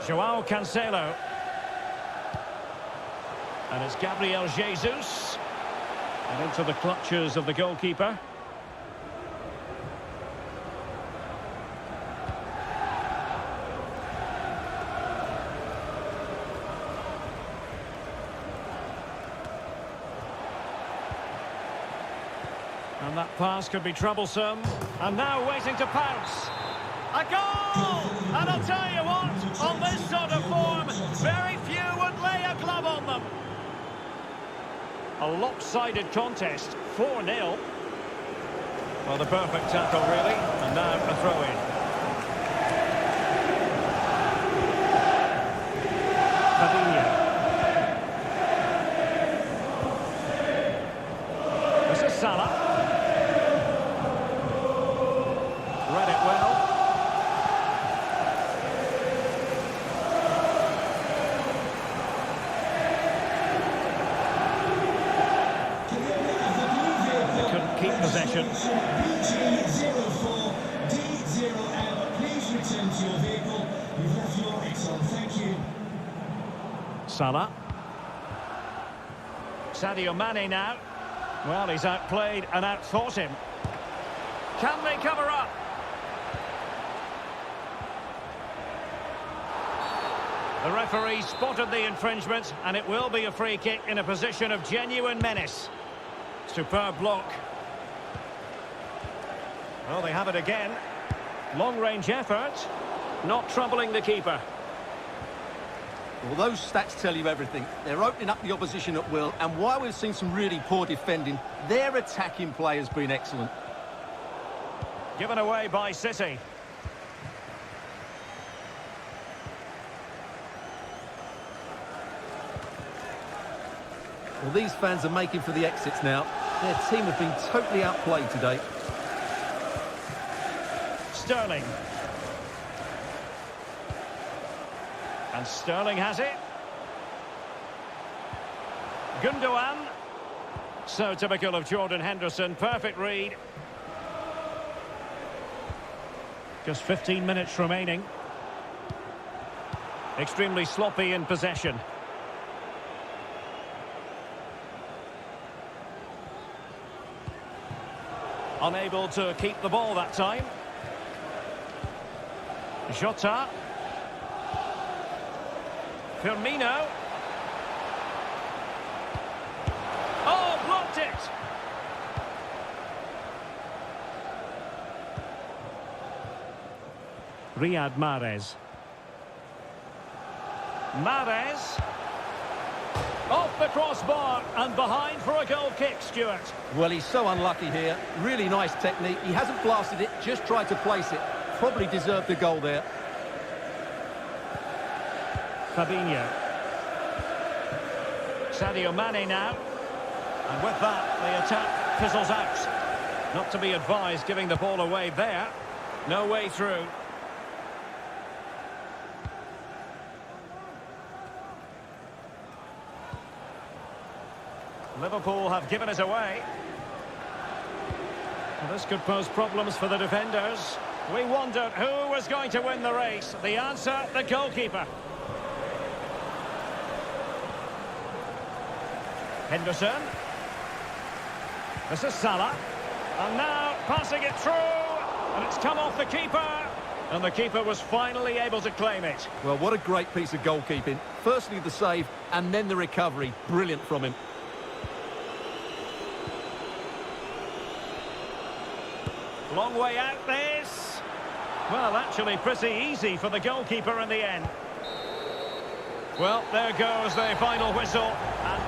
Joao Cancelo. And it's Gabriel Jesus. And into the clutches of the goalkeeper. And that pass could be troublesome. And now waiting to pounce. A goal! And I'll tell you what, on this sort of form, very few would lay a glove on them. A lopsided contest, 4-0. Well, the perfect tackle, really. And now a throw-in. Fabinho. This is Salah. Read it well. They couldn't keep possession. BG04D0M, please return to your vehicle. You've left your Exxon. Thank you. Salah. Sadio Mane now. Well, he's outplayed and outthought him. Can they cover up? The referee spotted the infringement, and it will be a free kick in a position of genuine menace. Superb block. Well, they have it again. Long-range effort, not troubling the keeper. Well, those stats tell you everything. They're opening up the opposition at will, and while we've seen some really poor defending, their attacking play has been excellent. Given away by City. Well, these fans are making for the exits now. Their team have been totally outplayed today. Sterling. And Sterling has it. Gundogan. So typical of Jordan Henderson. Perfect read. Just 15 minutes remaining. Extremely sloppy in possession. Unable to keep the ball that time. Jota. Firmino. Oh, blocked it! Riyad Mahrez. Mahrez. Off the crossbar and behind for a goal kick, Stuart. Well, he's so unlucky here. Really nice technique. He hasn't blasted it, just tried to place it. Probably deserved the goal there. Fabinho. Sadio Mane now. And with that, the attack fizzles out. Not to be advised giving the ball away there. No way through. Liverpool have given it away. Well, this could pose problems for the defenders. We wondered who was going to win the race. The answer, the goalkeeper. Henderson. This is Salah. And now passing it through. And it's come off the keeper. And the keeper was finally able to claim it. Well, what a great piece of goalkeeping. Firstly the save and then the recovery. Brilliant from him. Long way out this. Well, actually pretty easy for the goalkeeper in the end. Well, there goes the final whistle. And